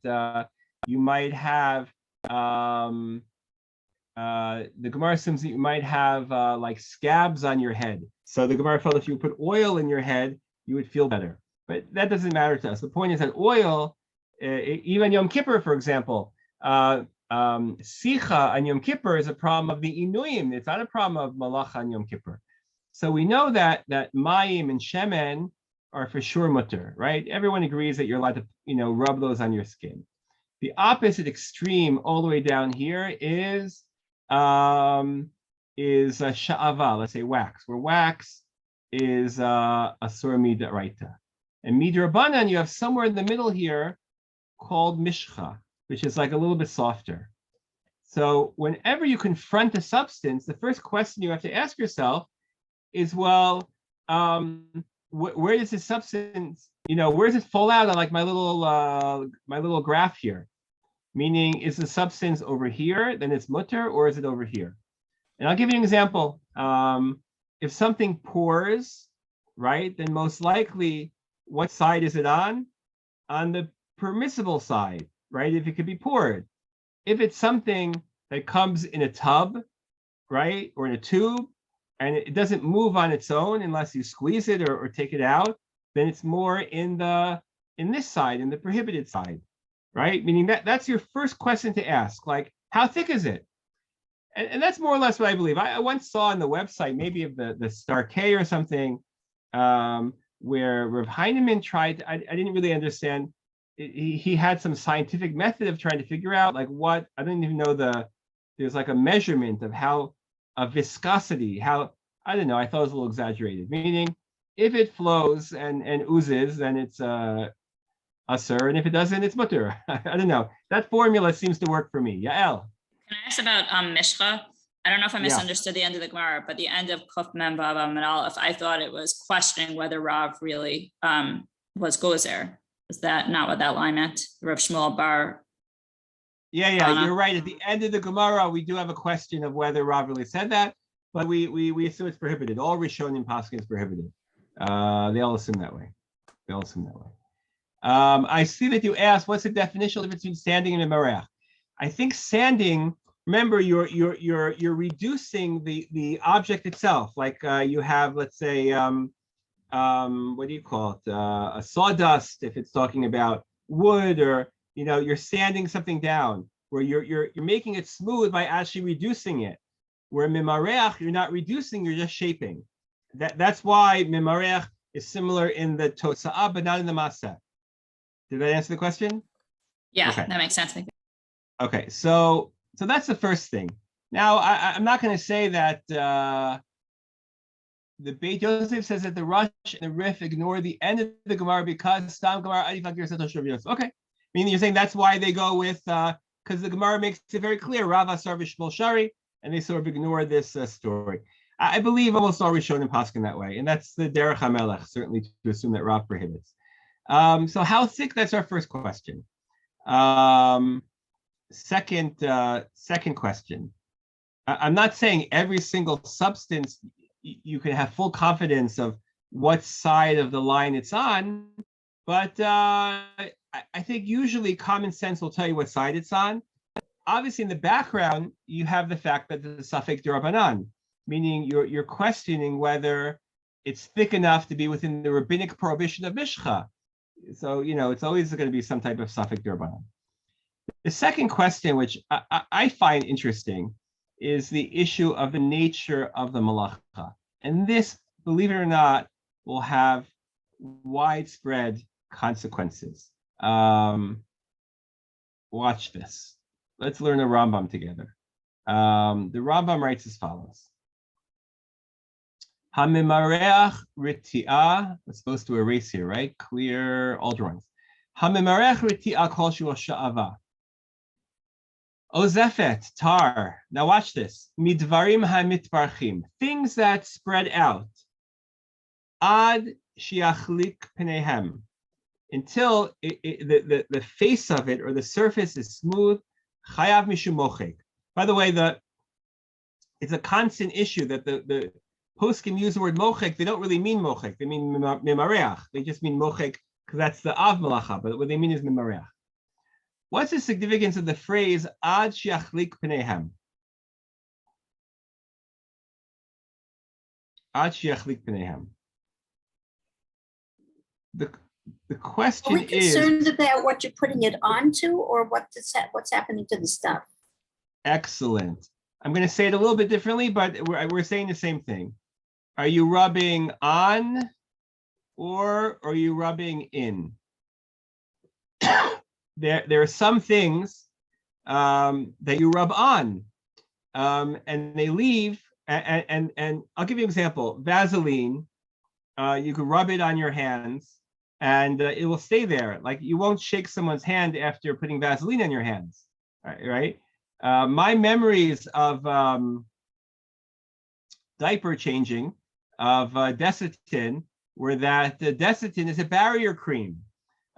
you might have like scabs on your head. So the Gemara felt if you put oil in your head, you would feel better. But that doesn't matter to us. The point is that oil, even Yom Kippur, for example, Sicha on Yom Kippur is a problem of the Inuyim. It's not a problem of Malacha on Yom Kippur. So we know that Mayim and Shemen are for sure mutter, right? Everyone agrees that you're allowed to, rub those on your skin. The opposite extreme, all the way down here, is sha'ava, let's say wax, where wax is asur midaraita. And midrabanan, you have somewhere in the middle here called mishcha, which is like a little bit softer. So whenever you confront a substance, the first question you have to ask yourself is, well, where does this substance, where does it fall out on like my little graph here? Meaning, is the substance over here, then it's mutter, or is it over here? And I'll give you an example. If something pours, right, then most likely, what side is it on? On the permissible side, right? If it could be poured. If it's something that comes in a tub, right, or in a tube, and it doesn't move on its own unless you squeeze it or take it out, then it's more in this side, in the prohibited side, right? Meaning that's your first question to ask, like, how thick is it? And that's more or less what I believe. I once saw on the website, maybe of the Star K or something, where Rav Heinemann tried, I didn't really understand. He had some scientific method of trying to figure out like what, I didn't even know there's like a measurement of how a viscosity, how, I don't know, I thought it was a little exaggerated. Meaning if it flows and oozes, then it's asur, and if it doesn't, it's mutter. I don't know. That formula seems to work for me. Yael. Can I ask about Mishcha? I don't know if I misunderstood the end of the Gemara, but the end of Kuf Mem Vav Amud Aleph, I thought it was questioning whether Rav really was gozer. Is that not what that line meant? Rav Shmuel Bar. Yeah, you're right. At the end of the Gemara, we do have a question of whether Rav really said that, but we assume it's prohibited. All Rishonim Paskin is prohibited. They all assume that way. I see that you asked, what's the definition difference between sanding and merach? I think sanding, remember, you're reducing the object itself. Like you have, let's say, what do you call it? A sawdust, if it's talking about wood, or you're sanding something down, where you're making it smooth by actually reducing it. Where mimareach, you're not reducing, you're just shaping. That's why mimareach is similar in the totsa'ah, but not in the maseh. Did that answer the question? Yeah, okay. That makes sense. Okay, so that's the first thing. Now, I'm not going to say that the Beit Yosef says that the Rush and the Rif ignore the end of the Gemara because Stam Gemara Adi Fakir Satosh Rav Yosef. Okay, meaning you're saying that's why they go with because the Gemara makes it very clear Rav Asar V'Shmuel Shari, and they sort of ignore this story. I believe almost all Rishonim paskin that way, and that's the Derech HaMelech, certainly to assume that Rav prohibits. So how thick? That's our first question. Second question. I'm not saying every single substance you can have full confidence of what side of the line it's on, but I think usually common sense will tell you what side it's on. Obviously, in the background, you have the fact that the suffix d'Rabbanan, meaning you're questioning whether it's thick enough to be within the rabbinic prohibition of mishcha. So, it's always going to be some type of suffix d'Rabbanan. The second question, which I find interesting, is the issue of the nature of the malacha. And this, believe it or not, will have widespread consequences. Watch this. Let's learn a Rambam together. The Rambam writes as follows. Hamimareach riti'ah. We're supposed to erase here, right? Clear all drawings. Hamimareach riti'ah kol shu sha'ava. Ozefet, tar. Now watch this. Midvarim hamitbarchim. Things that spread out. Ad shiachlik penehem. Until the face of it or the surface is smooth. Chayav mishum mochek. By the way, it's a constant issue that the poskim use the word mochek. They don't really mean mochek. They mean mimareach. They just mean mochek because that's the av malacha. But what they mean is mimareach. What's the significance of the phrase ad shiachlik penehem? Ad shiachlik penehem. The question Are we concerned about what you're putting it onto, or what's happening to the stuff? Excellent. I'm going to say it a little bit differently, but we're saying the same thing. Are you rubbing on, or are you rubbing in? There are some things that you rub on, and they leave. And I'll give you an example. Vaseline, you can rub it on your hands, and it will stay there. Like you won't shake someone's hand after putting Vaseline on your hands, right? My memories of diaper changing of Desitin were that the Desitin is a barrier cream.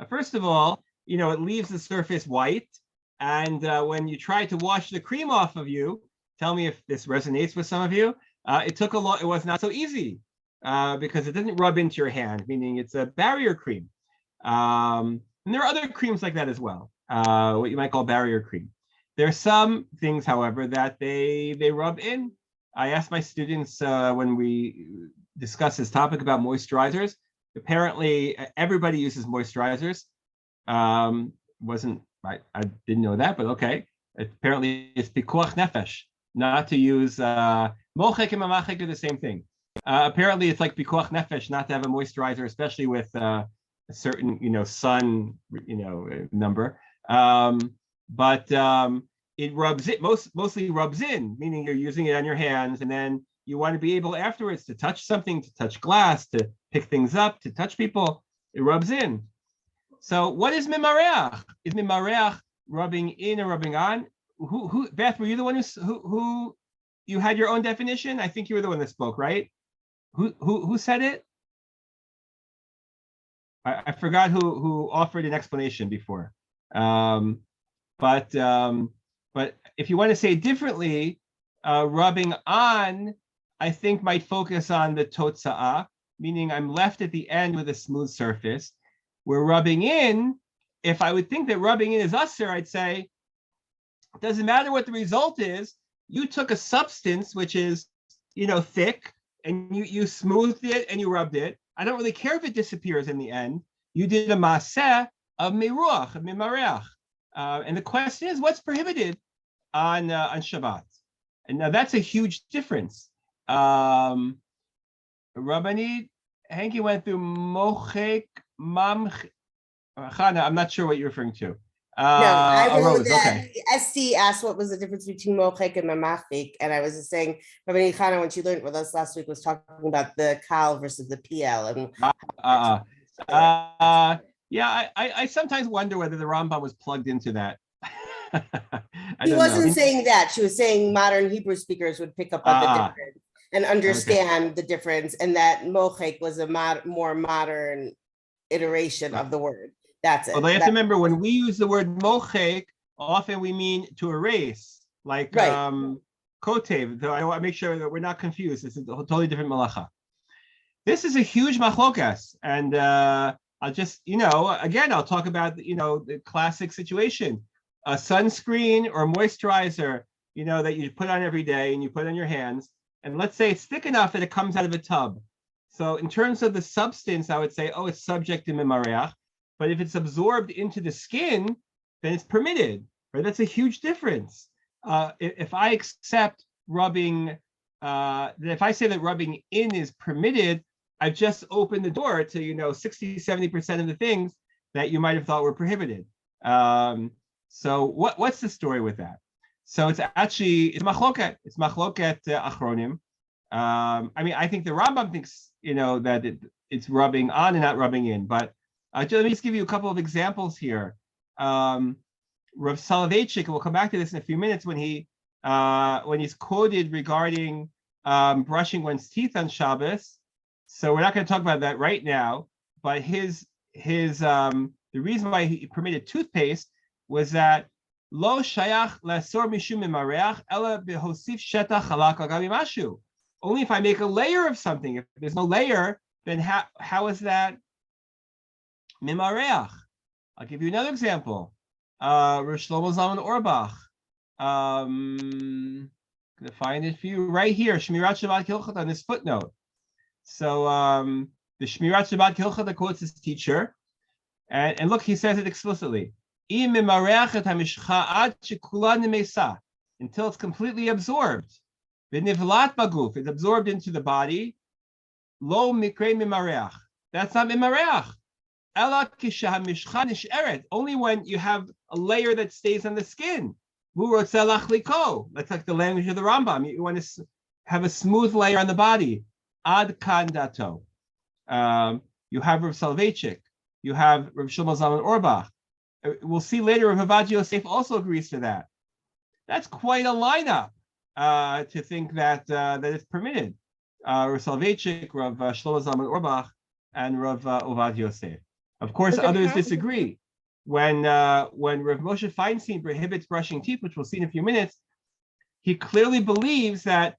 First of all, it leaves the surface white, and when you try to wash the cream off of you, tell me if this resonates with some of you, it was not so easy because it doesn't rub into your hand, meaning it's a barrier cream. And there are other creams like that as well, what you might call barrier cream. There are some things, however, that they rub in. I asked my students when we discussed this topic about moisturizers. Apparently, everybody uses moisturizers. I didn't know that, but okay. Apparently, it's pikuach nefesh, not to use mochek and mamachek are the same thing. Apparently, it's like pikuach nefesh not to have a moisturizer, especially with a certain sun number. But it rubs it mostly rubs in, meaning you're using it on your hands, and then you want to be able afterwards to touch something, to touch glass, to pick things up, to touch people. It rubs in. So what is mimareach? Is mimareach rubbing in or rubbing on? Who Beth, were you the one who you had your own definition? I think you were the one that spoke, right? Who said it? I forgot who offered an explanation before. But if you want to say it differently, rubbing on, I think might focus on the totza'ah, meaning I'm left at the end with a smooth surface. Where rubbing in, if I would think that rubbing in is usher, I'd say, it doesn't matter what the result is. You took a substance which is, thick, and you smoothed it and you rubbed it. I don't really care if it disappears in the end. You did a maaseh of miruach, of mimareach. And the question is, what's prohibited on Shabbat? And now that's a huge difference. Rabbanit, Hanky went through mochek, mamch. Chana, I'm not sure what you're referring to. No, I wrote Rose, that. okay. SC asked what was the difference between mochek and mamachik, and I was just saying, Rabbanit Chana, when she learned with us last week, was talking about the kal versus the PL. And yeah, I sometimes wonder whether the Rambam was plugged into that. She wasn't saying that. She was saying modern Hebrew speakers would pick up on the difference and understand the difference, and that mochek was a more modern iteration of the word. That's it. Although you have to That- remember, when we use the word mochek, often we mean to erase, like Right. kotev. Though I want to make sure that we're not confused. This is a totally different malacha. This is a huge machlokas, and I'll just, again, I'll talk about, the classic situation: a sunscreen or moisturizer, that you put on every day and you put on your hands, and let's say it's thick enough that it comes out of a tub. So in terms of the substance, I would say, oh, it's subject to mimareach. But if it's absorbed into the skin, then it's permitted, right? That's a huge difference. If I accept rubbing, if I say that rubbing in is permitted, I've just opened the door to, 60, 70% of the things that you might have thought were prohibited. So what's the story with that? So it's machloket. It's machloket achronim. I think the Rambam thinks, that it's rubbing on and not rubbing in, but let me just give you a couple of examples here. Rav Soloveitchik, we'll come back to this in a few minutes, when he's quoted regarding brushing one's teeth on Shabbos. So we're not going to talk about that right now. But the reason why he permitted toothpaste was that lo shayach lasor mishum mimareach ela behosif shetach halak al gabi mashu. Only if I make a layer of something. If there's no layer, then how is that mimareach? I'll give you another example. Rav Shlomo Zalman Auerbach. I'm gonna find it for you right here. Shmirat Shabbat Hilchot on this footnote. So the Shmirat Shabbat Hilchot quotes his teacher, and look, he says it explicitly. Until it's completely absorbed. It's absorbed into the body. Lo mikre mimareach. That's not mimareach. Only when you have a layer that stays on the skin. That's like the language of the Rambam. You want to have a smooth layer on the body. Ad kan dato. You have Rav Soloveitchik. You have Rav Shlomo Zalman Auerbach. We'll see later Rav Avad Yosef also agrees to that. That's quite a lineup to think that it's permitted. Rav Soloveitchik, Rav Shlomo Zalman Auerbach, and Rav Avad Yosef. Of course, others disagree. When Rav Moshe Feinstein prohibits brushing teeth, which we'll see in a few minutes, he clearly believes that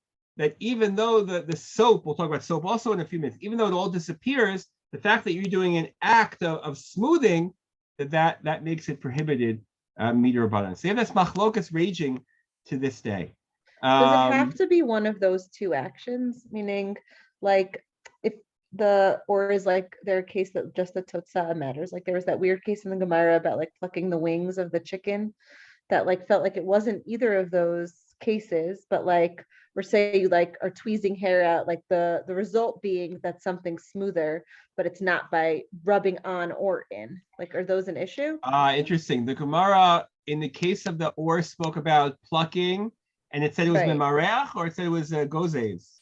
even though the soap, we'll talk about soap also in a few minutes, even though it all disappears, the fact that you're doing an act of smoothing, that makes it prohibited midir rabbanan. So yeah, that's machlokas raging to this day. Does it have to be one of those two actions? Meaning, like, or is like there a case that just the totzah matters? Like there was that weird case in the Gemara about like plucking the wings of the chicken that like felt like it wasn't either of those cases, but like, or say you like are tweezing hair out, like the result being that something's smoother, but it's not by rubbing on or in. Like, are those an issue? Interesting. The Gemara in the case of the or spoke about plucking, and it said it was mimareach, or it said it was gozes.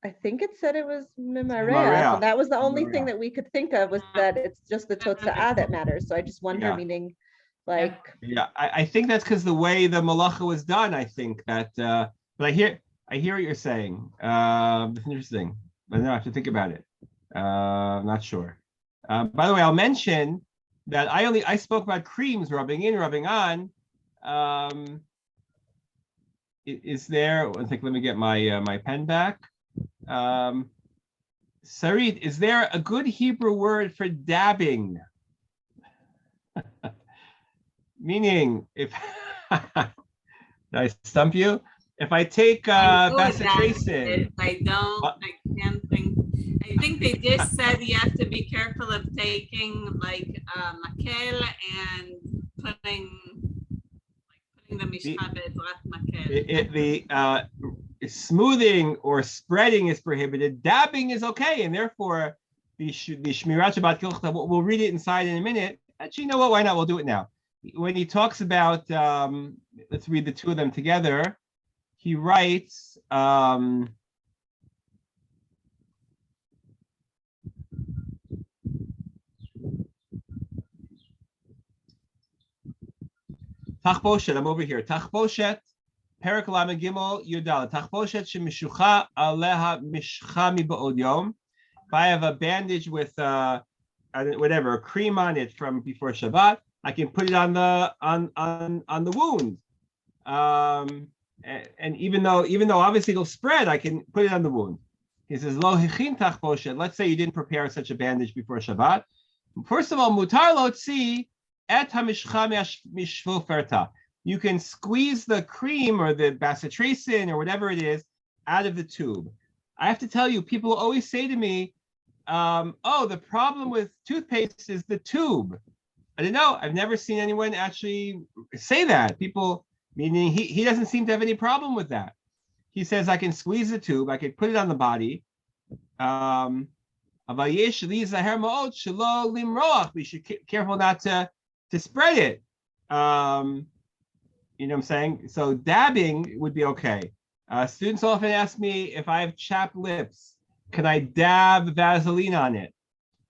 I think it said it was mimareach, and that was the only thing that we could think of, was that it's just the totzah that matters. So I just wonder, meaning like. Yeah, I think that's because the way the malacha was done. I think that, but I hear what you're saying. It's interesting, but I have to think about it. I'm not sure. By the way, I'll mention that I spoke about creams, rubbing in, rubbing on. Is there? I think. Let me get my pen back. Sarit, is there a good Hebrew word for dabbing? Meaning, if did I stump you? If I take bacitracin, I can't think. I think they just said you have to be careful of taking like makel and putting the mishcha be'ezrat makel. The smoothing or spreading is prohibited. Dabbing is okay, and therefore the Shmirat Shabbat Kilchta, we'll read it inside in a minute. Actually, you know what? Why not? We'll do it now. When he talks about, let's read the two of them together. He writes, Tachboshet, I'm over here. Tachboshet, Perak Lamed Gimel Yudal. Tachboshet shemishucha aleha mishcha mi ba'od yom. If I have a bandage with whatever, cream on it from before Shabbat, I can put it on the wound. And even though obviously it'll spread, I can put it on the wound. He says, Lo hechintach poshet. Let's say you didn't prepare such a bandage before Shabbat. First of all, mutar lotzi et hamishcha mishvoferta. You can squeeze the cream or the bacitracin or whatever it is out of the tube. I have to tell you, people always say to me, oh, the problem with toothpaste is the tube. I don't know. I've never seen anyone actually say that. People, meaning he doesn't seem to have any problem with that. He says, I can squeeze the tube. I can put it on the body. We should be careful not to spread it. You know what I'm saying? So dabbing would be okay. Students often ask me if I have chapped lips, can I dab Vaseline on it?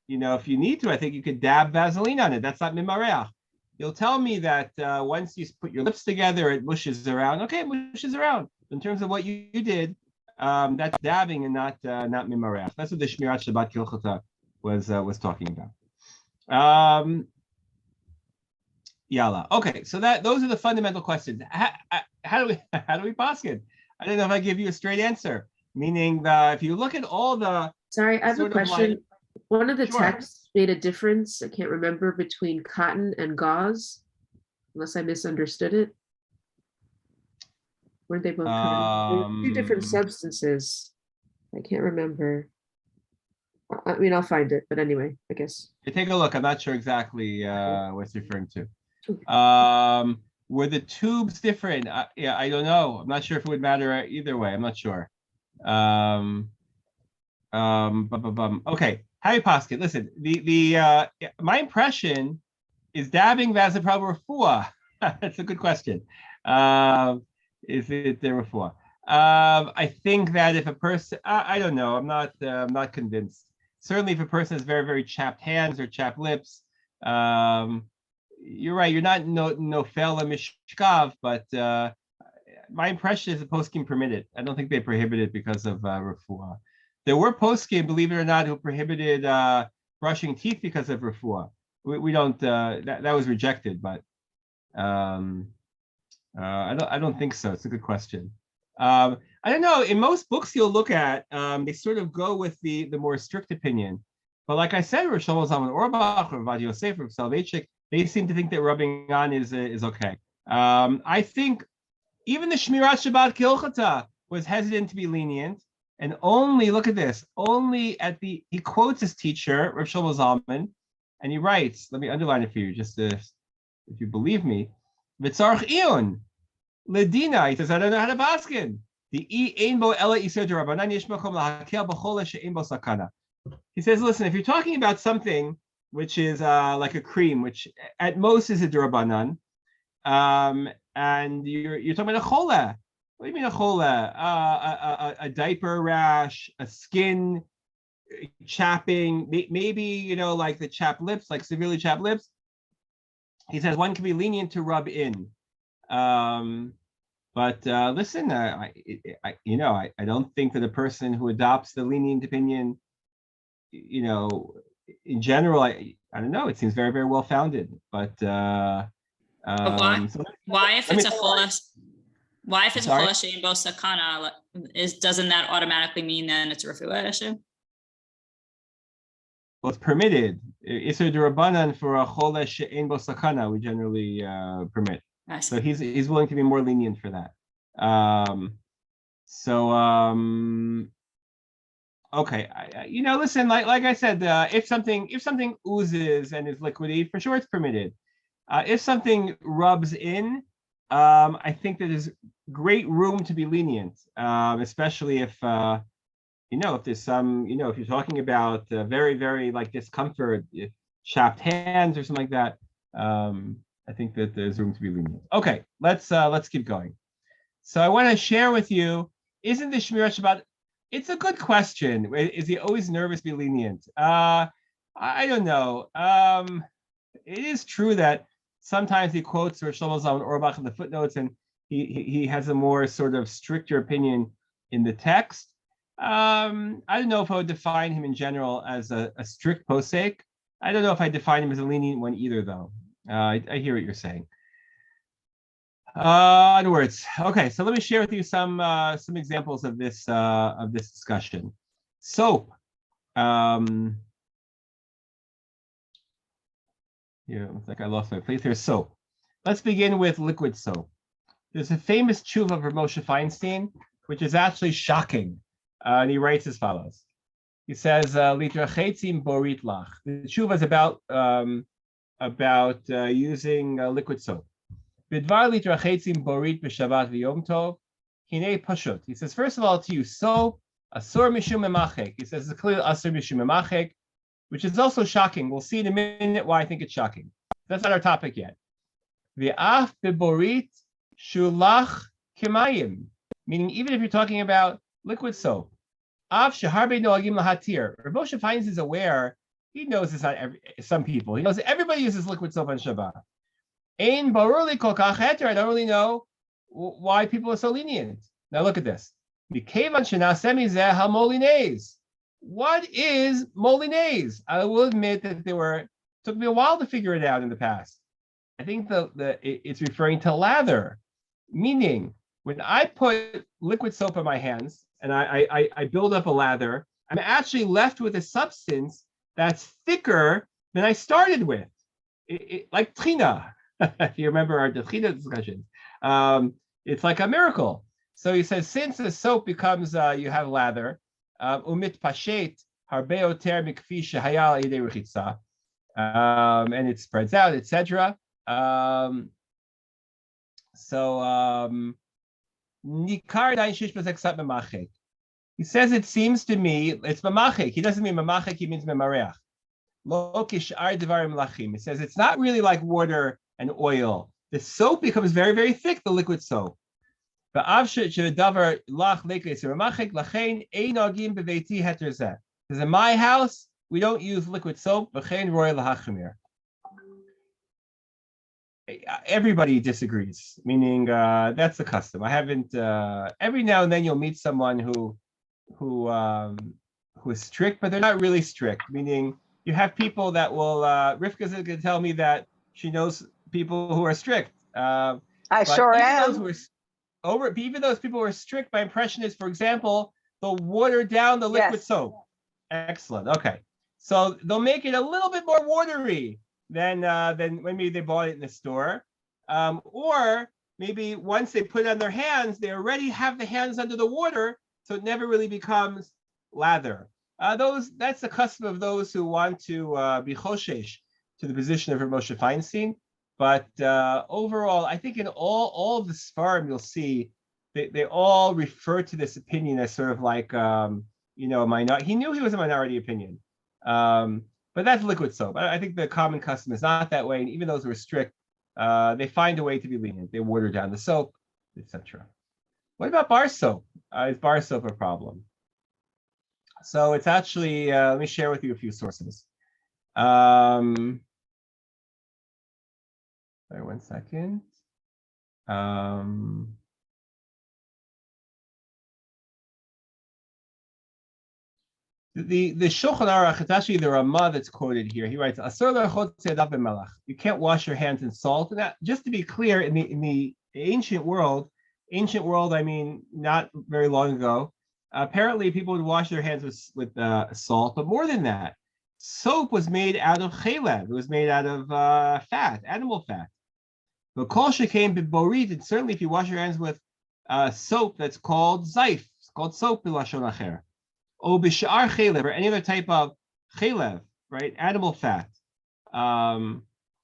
You know, if you need to, I think you could dab Vaseline on it. That's not mimareach. You'll tell me that once you put your lips together, it mushes around. Okay, it mushes around. In terms of what you did, that's dabbing and not mimareach. That's what the Shmirat Shabbat Kilchata was talking about. Yalla. Okay, so those are the fundamental questions. How do we paskin? I don't know if I give you a straight answer. Meaning, if you look at all the Sorry, I have a question. One of the Sure. texts made a difference, I can't remember, between cotton and gauze, unless I misunderstood it. Weren't they both two different substances? I can't remember. I mean, I'll find it, but anyway, I guess. Take a look. I'm not sure exactly what it's referring to. Were the tubes different? Yeah, I don't know. I'm not sure if it would matter either way. I'm not sure. Okay, Harry Poskin. Listen, my impression is dabbing vasoprobal refuah. That's a good question. Is it the refuah? I think that if a person, I don't know. I'm not convinced. Certainly, if a person has very, very chapped hands or chapped lips, you're right. You're not nofel mishkav, but my impression is the poskim permit it. I don't think they prohibit it because of refuah. There were poskim, believe it or not, who prohibited brushing teeth because of refuah. We don't. That was rejected, but I don't think so. It's a good question. I don't know. In most books you'll look at, they sort of go with the more strict opinion. But like I said, Rosh Shlomo Zalman Auerbach or Vadia Yosef or Soloveitchik, they seem to think that rubbing on is okay. I think even the Shmirat Shabbat Kilchata was hesitant to be lenient, and only look at this. Only he quotes his teacher, Rav Shlomo Zalman, and he writes. Let me underline it for you, just if you believe me. V'tzarich iyun ledina. He says, I don't know how to baskin. The ein bo ela iser derabanan yesh makom lahakel b'chol she'ein bo sakana. He says, listen, if you're talking about something which is like a cream, which at most is a derabanan, and you're talking about a chola. What do you mean a chola? A diaper rash, a skin chapping, maybe like the chapped lips, like severely chapped lips. He says one can be lenient to rub in, but listen, I don't think that a person who adopts the lenient opinion, in general, I don't know. It seems very, very well founded, but why if it's a cholesh? Why if it's a cholesh she'ein bo sakana? Doesn't that automatically mean then it's a refuah issue? Well, it's permitted. Isur d'Rabbanan for a cholesh she'ein bo sakana, we generally permit. So he's willing to be more lenient for that. Okay, listen, like I said, if something oozes and is liquidy, for sure it's permitted. If something rubs in, I think that there's great room to be lenient, especially if if there's some, if you're talking about very, very like discomfort, chapped hands or something like that. I think that there's room to be lenient. Okay, let's keep going. So I want to share with you, isn't the Shmirat Shabbat? It's a good question. Is he always nervous to be lenient? I don't know. It is true that sometimes he quotes Rosh Shlomo Zalman Auerbach in the footnotes, and he has a more sort of stricter opinion in the text. I don't know if I would define him in general as a strict posek. I don't know if I define him as a lenient one either, though. I hear what you're saying. Onwards. Okay, so let me share with you some examples of this discussion. Soap. Here, looks like I lost my place here. Soap. Let's begin with liquid soap. There's a famous tshuva of Moshe Feinstein, which is actually shocking. And he writes as follows. He says, "Litrachetzim borit lach." The tshuva is about using liquid soap. Bidvar litrachetzim borit b'Shabbat v'Yom Tov. Hine pashut. He says, first of all, to use soap, asur mishum memachek. He says it's clearly asur mishum memachek, which is also shocking. We'll see in a minute why I think it's shocking. That's not our topic yet. V'af b'borit shulach kimayim. Meaning, even if you're talking about liquid soap, Av sheharbe noagim lahatir. Rav Moshe Feinstein is aware. He knows it's not some people. He knows everybody uses liquid soap on Shabbat. Ein barur kol kach heter. I don't really know why people are so lenient. Now look at this. Mikevan shenaseh mizeh hamolines. What is molines? I will admit that took me a while to figure it out in the past. I think it's referring to lather, meaning when I put liquid soap on my hands and I build up a lather, I'm actually left with a substance that's thicker than I started with, like trina. If you remember our trina discussion, it's like a miracle. So he says, since the soap becomes, you have lather, umit pashet harbe oter mikfi shehaya al yedei rechitza, and it spreads out, etc. Nikar dain shish b'zeksat memachek. He says, it seems to me, it's memachek. He doesn't mean memachek, he means memareach. Lo kishar devarim lachim. He says, it's not really like water and oil. The soap becomes very, very thick, the liquid soap. Because in my house, we don't use liquid soap. Everybody disagrees, meaning that's the custom. I haven't. Every now and then you'll meet someone who is strict, but they're not really strict. Meaning you have people that will. Rivka's going to tell me that she knows people who are strict. I sure am. Even those people who are strict, my impression is, for example, they'll water down the liquid soap. Excellent. Okay, so they'll make it a little bit more watery than when maybe they bought it in the store, or maybe once they put it on their hands, they already have the hands under the water, so it never really becomes lather. That's the custom of those who want to be choshesh to the position of Rav Moshe Feinstein. But overall, I think in all of the Sfarim, you'll see they all refer to this opinion as sort of like a minority. He knew he was a minority opinion, but that's liquid soap. I think the common custom is not that way, and even those who are strict, they find a way to be lenient. They water down the soap, etc. What about bar soap? Is bar soap a problem? So it's actually, let me share with you a few sources. Sorry, 1 second. The Shulchan Aruch, it's actually the Ramah that's quoted here. He writes, you can't wash your hands in salt. And that, just to be clear, in the ancient world, I mean, not very long ago, apparently people would wash their hands with salt, but more than that, soap was made out of chalev. It was made out of fat, animal fat. But kol shekain b'borit, and certainly if you wash your hands with soap that's called zayf, it's called soap b'lashon acher, or b'shar chalev, or any other type of chalev, right, animal fat.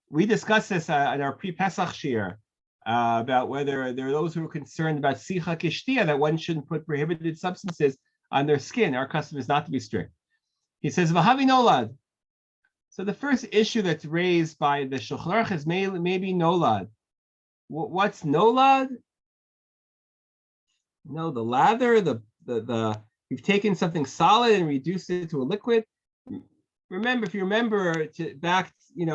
We discussed this in our pre-Pesach shir about whether there are those who are concerned about sicha kishtia, that one shouldn't put prohibited substances on their skin. Our custom is not to be strict. He says, v'havi nolad. So the first issue that's raised by the Shulchan Aruch is maybe nolad. What's nolad? No, the lather, you've taken something solid and reduced it to a liquid. Remember, if you remember back,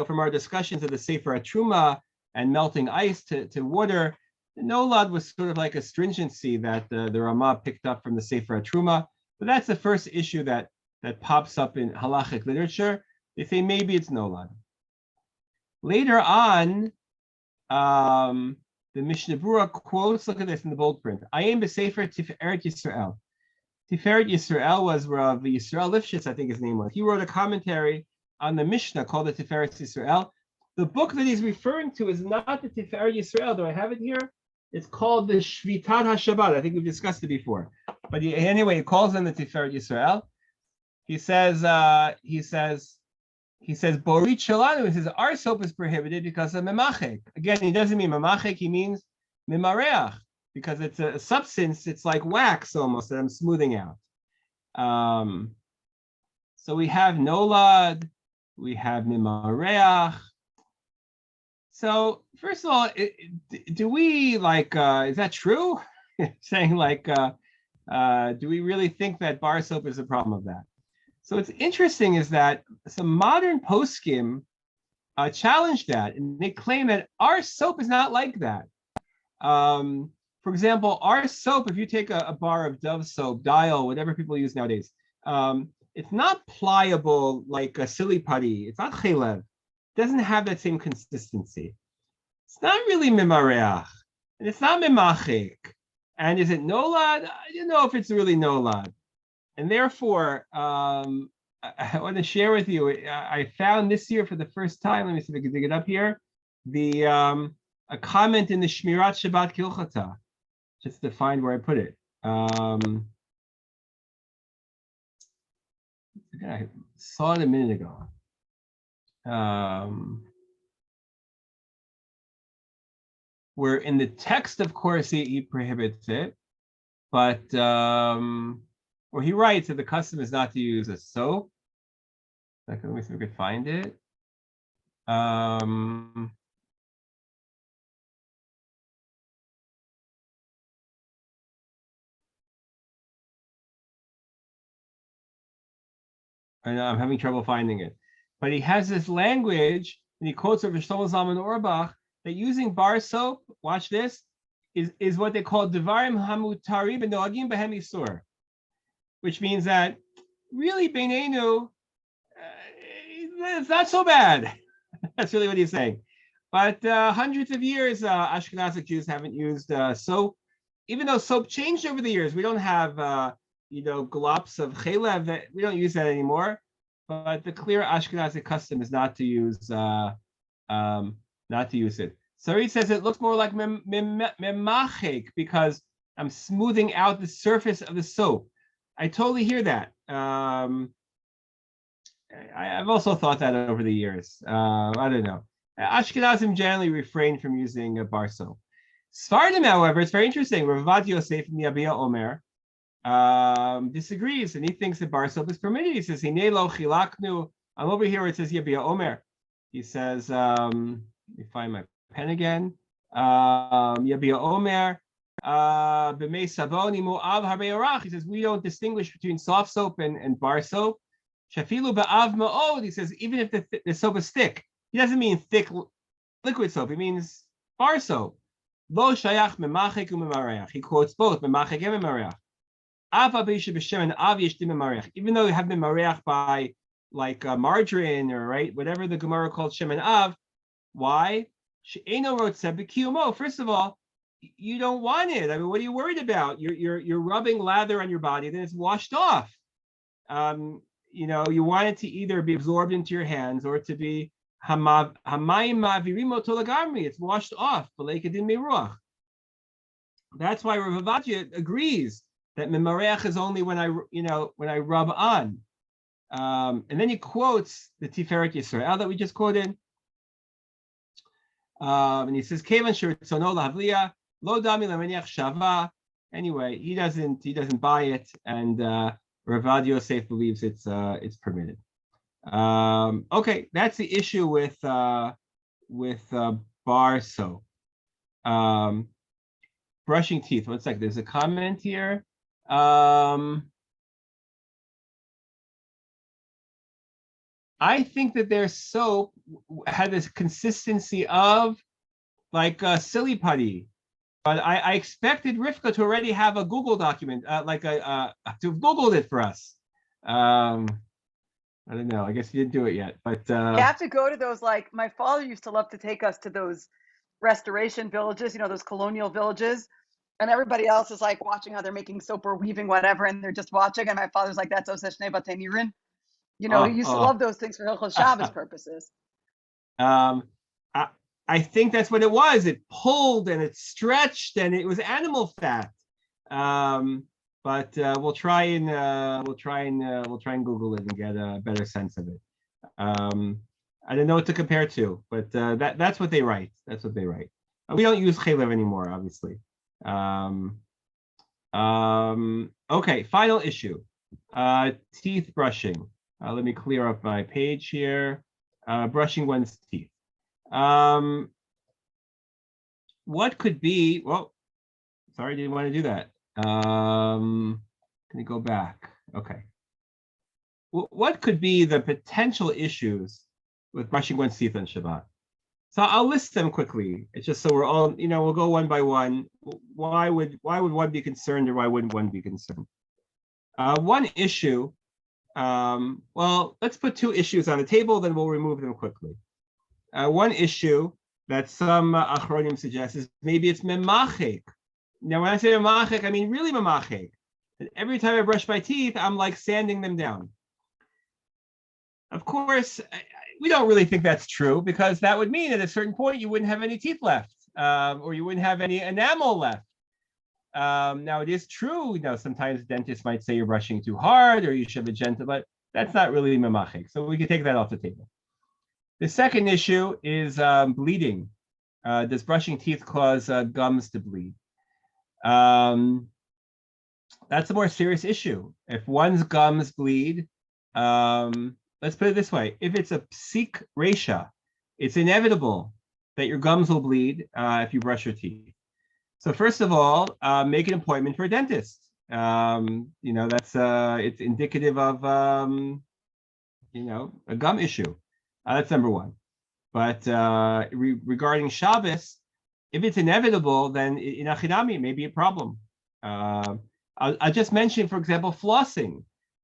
from our discussions of the Sefer HaTruma and melting ice to water, the nolad was sort of like a stringency that the Ramah picked up from the Sefer HaTruma. But that's the first issue that pops up in halachic literature. They say maybe it's nolad. Later on, the Mishnah Berurah quotes, look at this in the bold print. Ayim b'sefer Tiferet Yisrael. Tiferet Yisrael was Rav Yisrael Lifshitz, I think his name was. He wrote a commentary on the Mishnah called the Tiferet Yisrael. The book that he's referring to is not the Tiferet Yisrael. Do I have it here? It's called the Shvitat HaShabbat. I think we've discussed it before. But anyway, he calls them the Tiferet Yisrael. He says, Borit Shalanu, he says, our soap is prohibited because of memachek. Again, he doesn't mean memachek, he means mimareach, because it's a substance, it's like wax almost that I'm smoothing out. So we have nolad, we have mimareach. So first of all, do we like, is that true? Saying like, do we really think that bar soap is a problem of that? So what's interesting is that some modern poskim challenge that, and they claim that our soap is not like that. For example, our soap, if you take a bar of Dove soap, Dial, whatever people use nowadays, it's not pliable like a silly putty. It's not chelev. It doesn't have that same consistency. It's not really mimareach, and it's not mimachik. And is it nolad? I don't know if it's really nolad. And therefore, I want to share with you, I found this year for the first time, let me see if I can dig it up here, a comment in the Shmirat Shabbat Kilchata, just to find where I put it. I saw it a minute ago. Where in the text, of course, he prohibits it, but or he writes that the custom is not to use a soap. Let me see if we could find it. I know I'm having trouble finding it, but he has this language, and he quotes over Shlomo Zalman Auerbach that using bar soap, watch this, is what they call devarim hamutari b'noagim behem isur, which means that really beinenu, it's not so bad. That's really what he's saying. But hundreds of years, Ashkenazic Jews haven't used soap, even though soap changed over the years. We don't have glops of chelev, that we don't use that anymore. But the clear Ashkenazic custom is not to use it. Sarit says it looks more like memachek because I'm smoothing out the surface of the soap. I totally hear that. I've also thought that over the years. I don't know. Ashkenazim generally refrain from using a bar soap. Sfardim, however, it's very interesting. Rav Yosef from the Abiyah Omer disagrees, and he thinks that bar soap is permitted. He says, "Hinei lo chilaknu." I'm over here where it says Yabiyah Omer. He says, let me find my pen again. Yabiyah Omer. He says we don't distinguish between soft soap and bar soap. Shafilu ba'av ma'od. He says even if the soap is thick, he doesn't mean thick liquid soap. He means bar soap. Lo shayach memachek u'memareach. He quotes both memachek and memareach. Even though you have memareach by like margarine or whatever the Gemara called shemen av. Why? First of all, you don't want it. I mean, what are you worried about? You're rubbing lather on your body, then it's washed off. You want it to either be absorbed into your hands or to be it's washed off. That's why Rav Avadia agrees that memareach is only when I rub on. And then he quotes the Tiferet Yisrael that we just quoted. And he says, "Kevan shirtzono lahavliya lo dami lemeniach shava." Anyway, he doesn't buy it, and Rav Yosef believes it's permitted. Okay, that's the issue with bar soap. Brushing teeth. One second. There's a comment here. I think that their soap had this consistency of like silly putty, but I expected Rivka to already have a Google document, to have Googled it for us. I don't know. I guess you didn't do it yet, but You have to go to those, like my father used to love to take us to those restoration villages, those colonial villages. And everybody else is like watching how they're making soap or weaving, whatever, and they're just watching. And my father's like, that's Oseshne Batemirin. He used to love those things for Hilchos Shabbos purposes. I, I think that's what it was. It pulled and it stretched and it was animal fat. But we'll try and Google it and get a better sense of it. I don't know what to compare to, but that's what they write. That's what they write. We don't use chaylev anymore, obviously. Okay, final issue. Teeth brushing. Let me clear up my page here. Brushing one's teeth. What could be? Well, sorry, didn't want to do that. Can you go back? Okay. What could be the potential issues with brushing one's teeth on Shabbat? So I'll list them quickly. It's just so we're all, we'll go one by one. Why would one be concerned, or why wouldn't one be concerned? One issue. Well, let's put two issues on the table, then we'll remove them quickly. One issue that some achronim suggest is maybe it's memachek. Now, when I say memachek, I mean really memachek. And every time I brush my teeth, I'm like sanding them down. Of course, we don't really think that's true, because that would mean at a certain point you wouldn't have any teeth left, or you wouldn't have any enamel left. Now, it is true, sometimes dentists might say you're brushing too hard or you should have a gentle, but that's not really memachek. So we can take that off the table. The second issue is bleeding. Does brushing teeth cause gums to bleed? That's a more serious issue. If one's gums bleed, let's put it this way. If it's a psik resha, it's inevitable that your gums will bleed if you brush your teeth. So first of all, make an appointment for a dentist. That's it's indicative of a gum issue. That's number one. But regarding Shabbos, if it's inevitable, then in Achinami it may be a problem. I'll just mention, for example, flossing.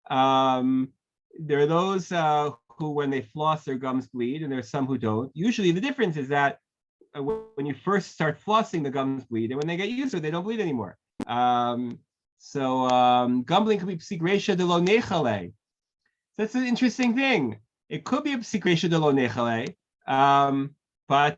There are those who, when they floss, their gums bleed, and there's some who don't. Usually the difference is that when you first start flossing, the gums bleed, and when they get used to it, they don't bleed anymore. Gum bleeding could be psik resha de lo nechale. So that's an interesting thing. It could be a psik resha de lo nechale, but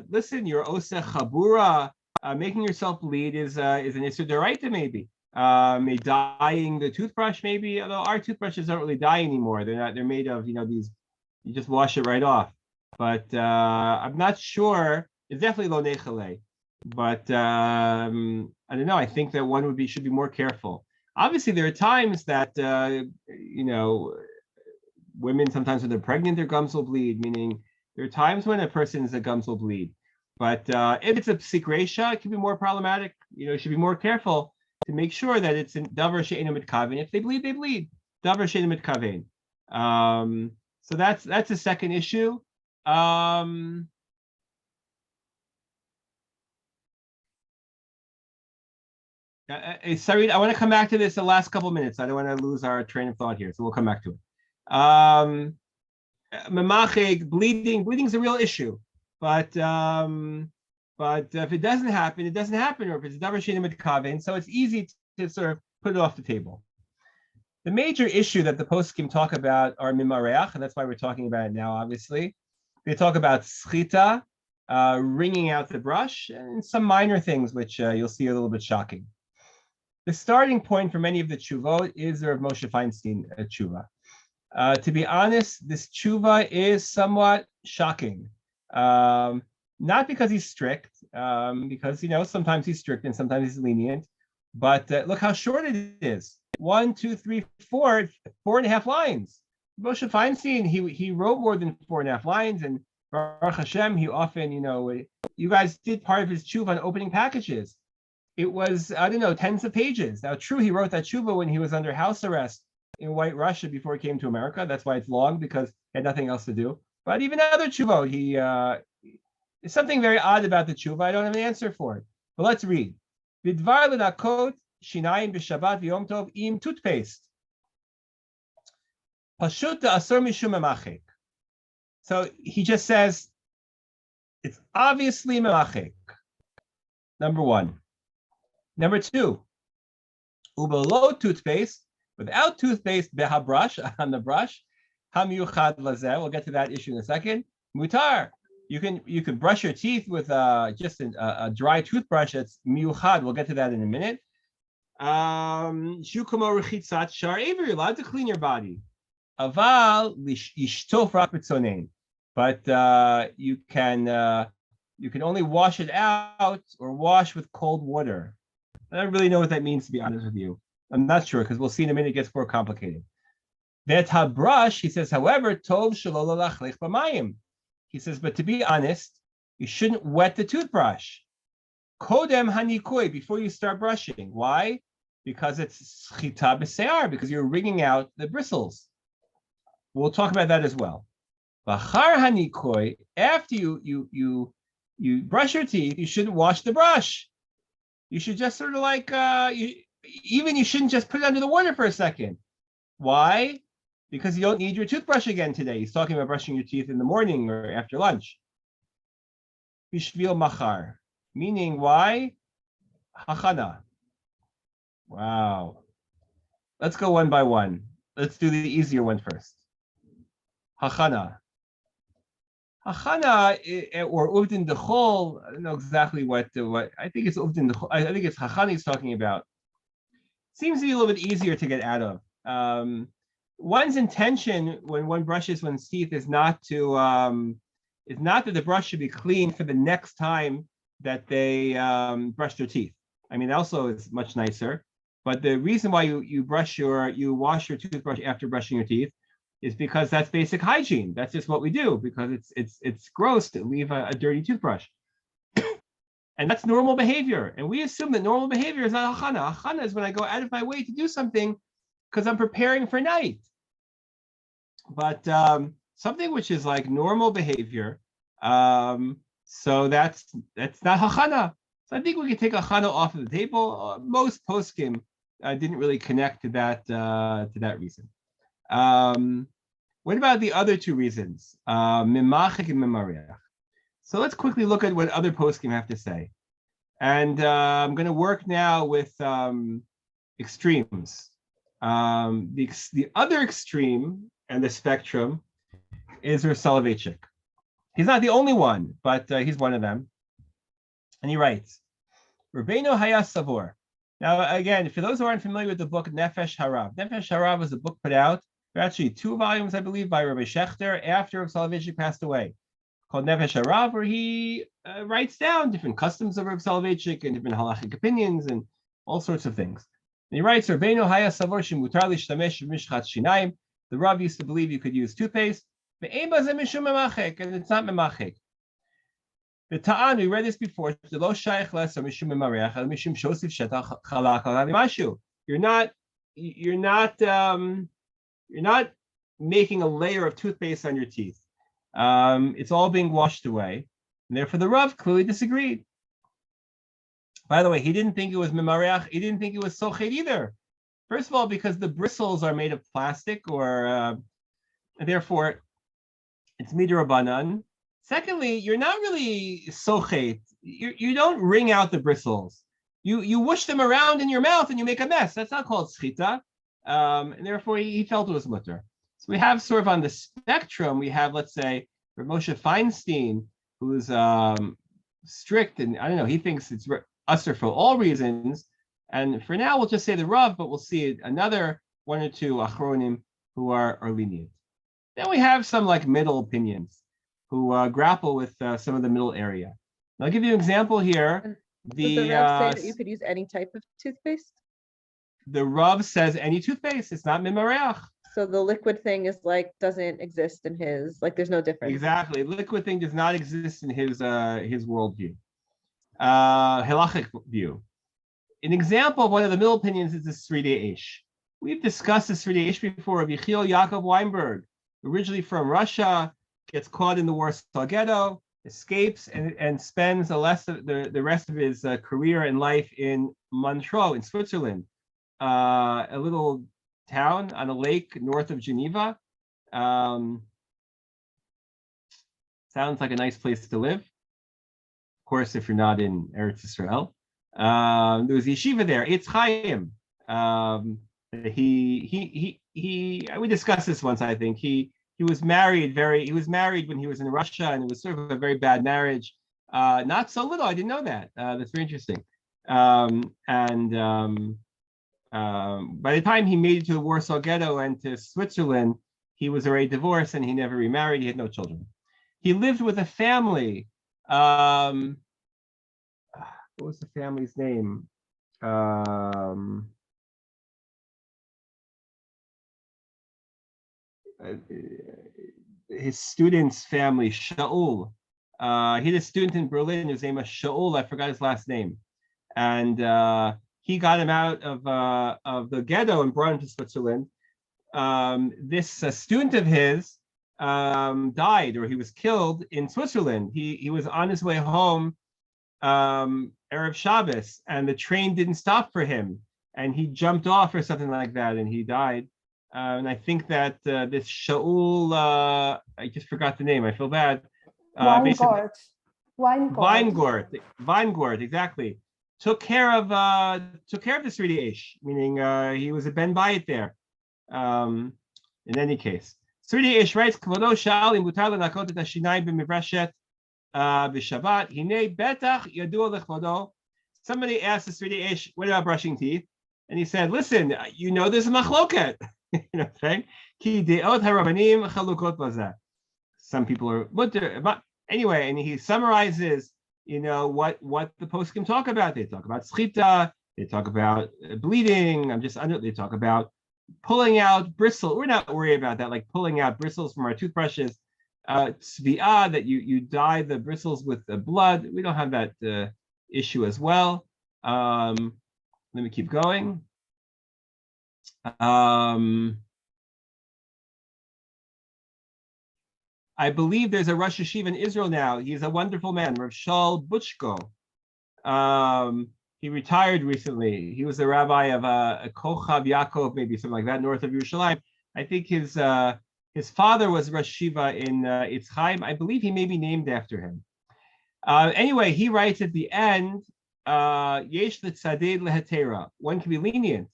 listen, your oseh chabura, making yourself bleed is an issur d'oraita maybe. Dyeing the toothbrush maybe, although our toothbrushes don't really dye anymore. They're made of these, you just wash it right off. But I'm not sure. It's definitely lo nechale. But I don't know. I think that one should be more careful. Obviously, there are times that women, sometimes when they're pregnant, their gums will bleed. Meaning, there are times when a person's gums will bleed. But if it's a psik resha, it can be more problematic. You should be more careful to make sure that it's in davar she'eino mitkaven. If they bleed, they bleed. Davar she'eino mitkaven. So that's the second issue. Sorry, I want to come back to this the last couple of minutes. I don't want to lose our train of thought here, so we'll come back to it. Memachek, bleeding is a real issue, but if it doesn't happen, it doesn't happen, or if it's davar she'eino mitkaven, so it's easy to sort of put it off the table. The major issue that the poskim talk about are mimareach, and that's why we're talking about it now, obviously. They talk about schita, wringing out the brush, and some minor things which you'll see a little bit shocking. The starting point for many of the tshuvot is the Rav Moshe Feinstein tshuva. To be honest, this tshuva is somewhat shocking. Not because he's strict, because sometimes he's strict and sometimes he's lenient, but look how short it is. 1, 2, 3, 4, 4.5 lines. Moshe Feinstein, he wrote more than 4.5 lines, and Baruch Hashem, he often, you guys did part of his tshuva on opening packages. It was, I don't know, tens of pages. Now, true, he wrote that tshuva when he was under house arrest in White Russia before he came to America. That's why it's long, because he had nothing else to do. But even other tshuva, there's something very odd about the tshuva. I don't have an answer for it. But let's read. Bidvar l'nakot shinayim b'shabbat v'yom tov im toothpaste. Pashut asur mishum memachik. So he just says it's obviously memachik. Number one. Number two, ubalo toothpaste, without toothpaste, beha brush, on the brush, hamiyuchad lazeh. We'll get to that issue in a second. Mutar. You can brush your teeth with just a dry toothbrush. That's miyuchad. We'll get to that in a minute. Shukumo rechitzat shar aver. You're allowed to clean your body. Aval ishtof rak b'tzonein. But you can only wash it out or wash with cold water. I don't really know what that means, to be honest with you. I'm not sure, because we'll see in a minute it gets more complicated. Vet brush, he says, however, tov shelo lachlech b'mayim. He says, but to be honest, you shouldn't wet the toothbrush. Kodem hanikui, before you start brushing. Why? Because it's schita b'se'ar, because you're wringing out the bristles. We'll talk about that as well. Bachar hanikui, after you brush your teeth, you shouldn't wash the brush. You should just sort of like, you shouldn't just put it under the water for a second. Why? Because you don't need your toothbrush again today. He's talking about brushing your teeth in the morning or after lunch. Bishvil machar. Meaning why? Hachana. Wow. Let's go one by one. Let's do the easier one first. Hachana. Hachana or uvdin dechol. I don't know exactly what I think it's uvdin dechol. I think it's hachana he's talking about. Seems to be a little bit easier to get out of. One's intention when one brushes one's teeth is not that the brush should be clean for the next time that they brush their teeth. I mean, also it's much nicer. But the reason why you wash your toothbrush after brushing your teeth is because that's basic hygiene. That's just what we do, because it's gross to leave a dirty toothbrush. And that's normal behavior. And we assume that normal behavior is not hachana. Hachana is when I go out of my way to do something because I'm preparing for night. But something which is like normal behavior, so that's not hachana. So I think we can take hachana off of the table. Most poskim didn't really connect to that reason. What about the other two reasons? Mimachik and mimariach. So let's quickly look at what other poskim have to say. And I'm going to work now with extremes. The other extreme and the spectrum is Rav Soloveitchik. He's not the only one, but he's one of them. And he writes, Rabbeinu Haya Savor. Now, again, for those who aren't familiar with the book Nefesh Harav, Nefesh Harav was a book put out, actually 2 volumes, I believe, by Rabbi Shechter after Rav Soloveitchik passed away, called Nefesh Harav, where he writes down different customs of Rav Soloveitchik and different halachic opinions and all sorts of things. And he writes, Rabbeinu Haya Savor Shemutar Lishtamesh Mishchat Shinayim. The Rav used to believe you could use toothpaste, and it's not memachik. The Ta'an, we read this before. You're not making a layer of toothpaste on your teeth. It's all being washed away. And therefore, the Rav clearly disagreed. By the way, he didn't think it was memariach. He didn't think it was sochet either. First of all, because the bristles are made of plastic, and therefore it's midrabanan. Secondly, you're not really sochet. You don't wring out the bristles. You whoosh them around in your mouth and you make a mess. That's not called schita. And therefore he felt it was mutter. So we have sort of on the spectrum, we have, let's say, Rav Moshe Feinstein, who's strict, and I don't know, he thinks it's usher for all reasons. And for now, we'll just say the Rav, but we'll see another 1 or 2 achronim who are lenient. Then we have some like middle opinions who grapple with some of the middle area. And I'll give you an example here. Does the Rav say that you could use any type of toothpaste? The Rav says any toothpaste. It's not mimareach. So the liquid thing is like doesn't exist in his, like there's no difference. Exactly. Liquid thing does not exist in his worldview, halachic view. An example of one of the middle opinions is the Sridei Eish. We've discussed the Sridei Eish before. Rabbi Yechiel Yaakov Weinberg, originally from Russia, gets caught in the Warsaw Ghetto, escapes, and spends the rest of his career and life in Montreux, in Switzerland, a little town on a lake north of Geneva. Sounds like a nice place to live. Of course, if you're not in Eretz Israel. There was yeshiva there. It's Chaim. We discussed this once, I think. He was married when he was in Russia, and it was sort of a very bad marriage. Not so little. I didn't know that. That's very interesting. By the time he made it to the Warsaw Ghetto and to Switzerland, he was already divorced and he never remarried. He had no children. He lived with a family. What was the family's name? His student's family, Shaul. He had a student in Berlin whose name was Shaul. I forgot his last name. And he got him out of the ghetto and brought him to Switzerland. This student of his died, or he was killed in Switzerland. He was on his way home Erev Shabbos, and the train didn't stop for him, and he jumped off or something like that, and he died. And I think that this Shaul, I just forgot the name. I feel bad. Weingart, exactly. Took care of the Sridi Eish, meaning he was a Ben Bayit there. In any case, Sridi Eish writes, "Kvodo sha'al im mutar lenakot et hashinayim b'mivrashet b'Shabbat. Hinei betach yadua lechvodo." Somebody asked the Sridi Eish, "What about brushing teeth?" And he said, "Listen, you know there's a machloket." You know what I'm saying? Ki deot harabanim chalukot bazeh. Some people are mutter, but anyway, and he summarizes, you know, what the poskim talk about. They talk about schita, they talk about bleeding. They talk about pulling out bristle. We're not worried about that, like pulling out bristles from our toothbrushes. Tzvi'ah, that you dye the bristles with the blood. We don't have that issue as well. Let me keep going. I believe there's a Rosh Yeshiva in Israel now. He's a wonderful man, Rav Shaul Buchko. He retired recently. He was the rabbi of Kochav Yaakov, maybe something like that, north of Yerushalayim. I think his father was Rosh Yeshiva in Ihsp. I believe he may be named after him. Anyway, he writes at the end, Yesh l'tzadid lehetera. One can be lenient.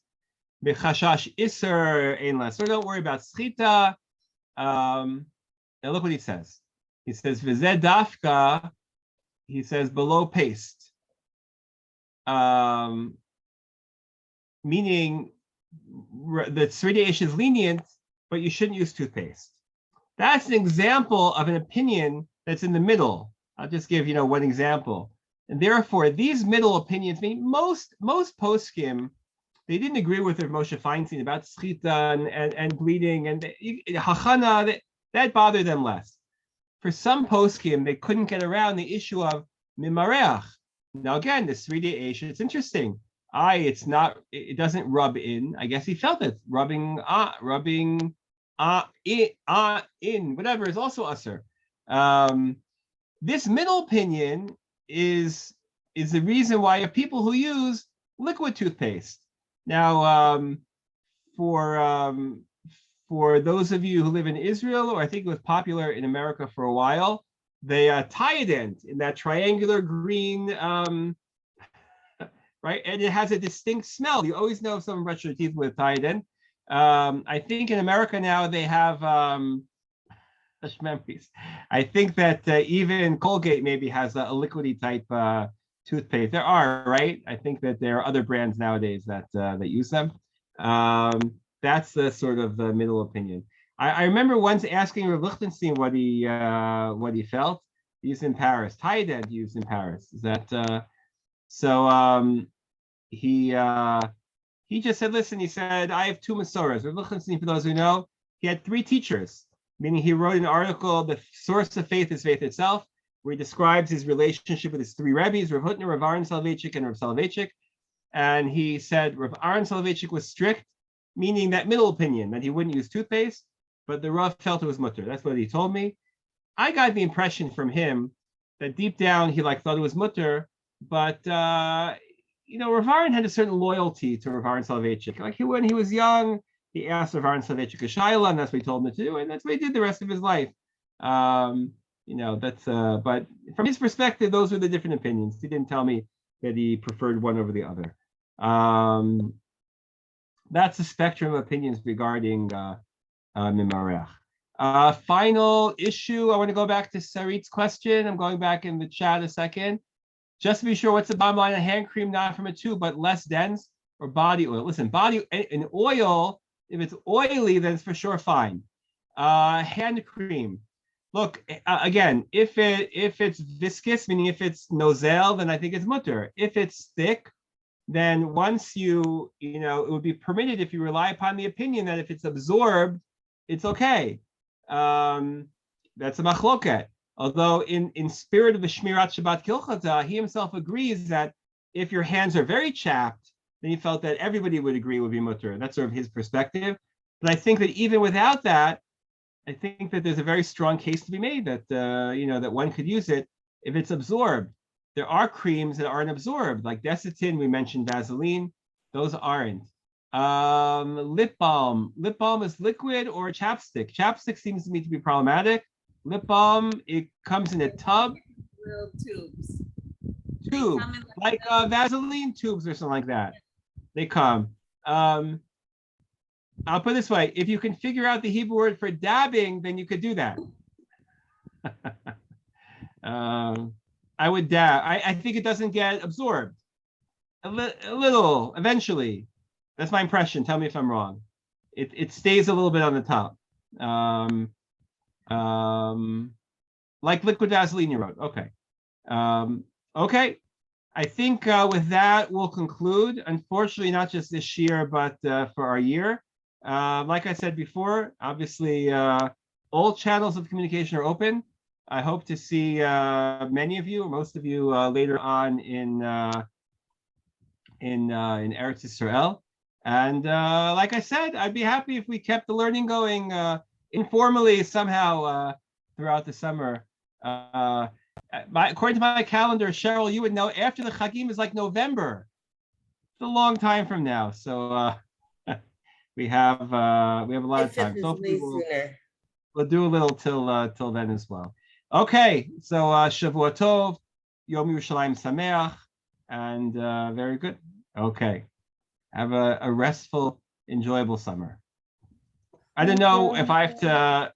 B'chashash iser ein la. So don't worry about schita. Now look what he says. He says, "V'zeh dafka." He says below paste, meaning the Sridi Eish is lenient, but you shouldn't use toothpaste. That's an example of an opinion that's in the middle. I'll just give one example. And therefore, these middle opinions, mean most poskim, they didn't agree with Rav Moshe Feinstein about schita and bleeding and hachana. That bothered them less. For some poskim, they couldn't get around the issue of mimareach. Now again, the Sridi Eish, it's interesting. It doesn't rub in. I guess he felt it. Rubbing in, whatever, is also usher. This middle opinion is the reason why you have people who use liquid toothpaste. Now, for those of you who live in Israel, or I think it was popular in America for a while, the Tyodent in that triangular green, right? And it has a distinct smell. You always know if someone brushed their teeth with Tyodent. I think in America now they have such memories. I think that even Colgate maybe has a liquidy type toothpaste. There are, right? I think that there are other brands nowadays that use them. That's the sort of middle opinion. I remember once asking Rav Lichtenstein what he felt. He's in Paris. Tyodent used in Paris. Is that he just said, listen, he said, I have two Masoras. Rav Lichtenstein, for those who know, he had three teachers, meaning he wrote an article, The Source of Faith is Faith Itself, where he describes his relationship with his three Rebbes, Rav Hutner, Rav Aaron Soloveitchik, and Rav Soloveitchik. And he said Rav Aaron Soloveitchik was strict, meaning that middle opinion, that he wouldn't use toothpaste, but the Rav felt it was mutter. That's what he told me. I got the impression from him that deep down he thought it was mutter, but Rav Aaron had a certain loyalty to Rav Aaron Soloveitchik. When he was young, he asked Rav Aaron Soloveitchik a shaila, and that's what he told him to do, and that's what he did the rest of his life. That's but from his perspective, those were the different opinions. He didn't tell me that he preferred one over the other. That's the spectrum of opinions regarding Mimarech. Final issue, I want to go back to Sarit's question. I'm going back in the chat a second. Just to be sure, what's the bottom line of hand cream, not from a tube, but less dense, or body oil? Listen, an oil, if it's oily, then it's for sure fine. Hand cream. Look, again, if it's viscous, meaning if it's nozel, then I think it's mutter. If it's thick, then once it would be permitted if you rely upon the opinion that if it's absorbed, it's okay. That's a machloket. Although in spirit of the Shmirat Shabbat Kilchata, he himself agrees that if your hands are very chapped, then he felt that everybody would agree would be mutter. That's sort of his perspective. But I think that even without that, I think that there's a very strong case to be made that that one could use it if it's absorbed. There are creams that aren't absorbed, like Desitin. We mentioned Vaseline; those aren't. Lip balm. Lip balm is liquid or chapstick. Chapstick seems to me to be problematic. Lip balm, it comes in a tub. Little tubes. Tube, like Vaseline tubes or something like that. They come. I'll put it this way: if you can figure out the Hebrew word for dabbing, then you could do that. I would dab. I think it doesn't get absorbed. A little, eventually. That's my impression. Tell me if I'm wrong. It stays a little bit on the top. Like liquid Vaseline you wrote. Okay. Okay. I think with that, we'll conclude. Unfortunately, not just this year, but for our year. Like I said before, obviously, all channels of communication are open. I hope to see many of you, or most of you, later on in Eretz Yisrael. And like I said, I'd be happy if we kept the learning going informally somehow throughout the summer. According to my calendar, Cheryl, you would know after the Chagim is like November. It's a long time from now, so we have a lot of time. So we'll do a little till then as well. Okay, so Shavua Tov, Yom Yerushalayim Sameach, and very good. Okay, have a restful, enjoyable summer. I don't know if I have to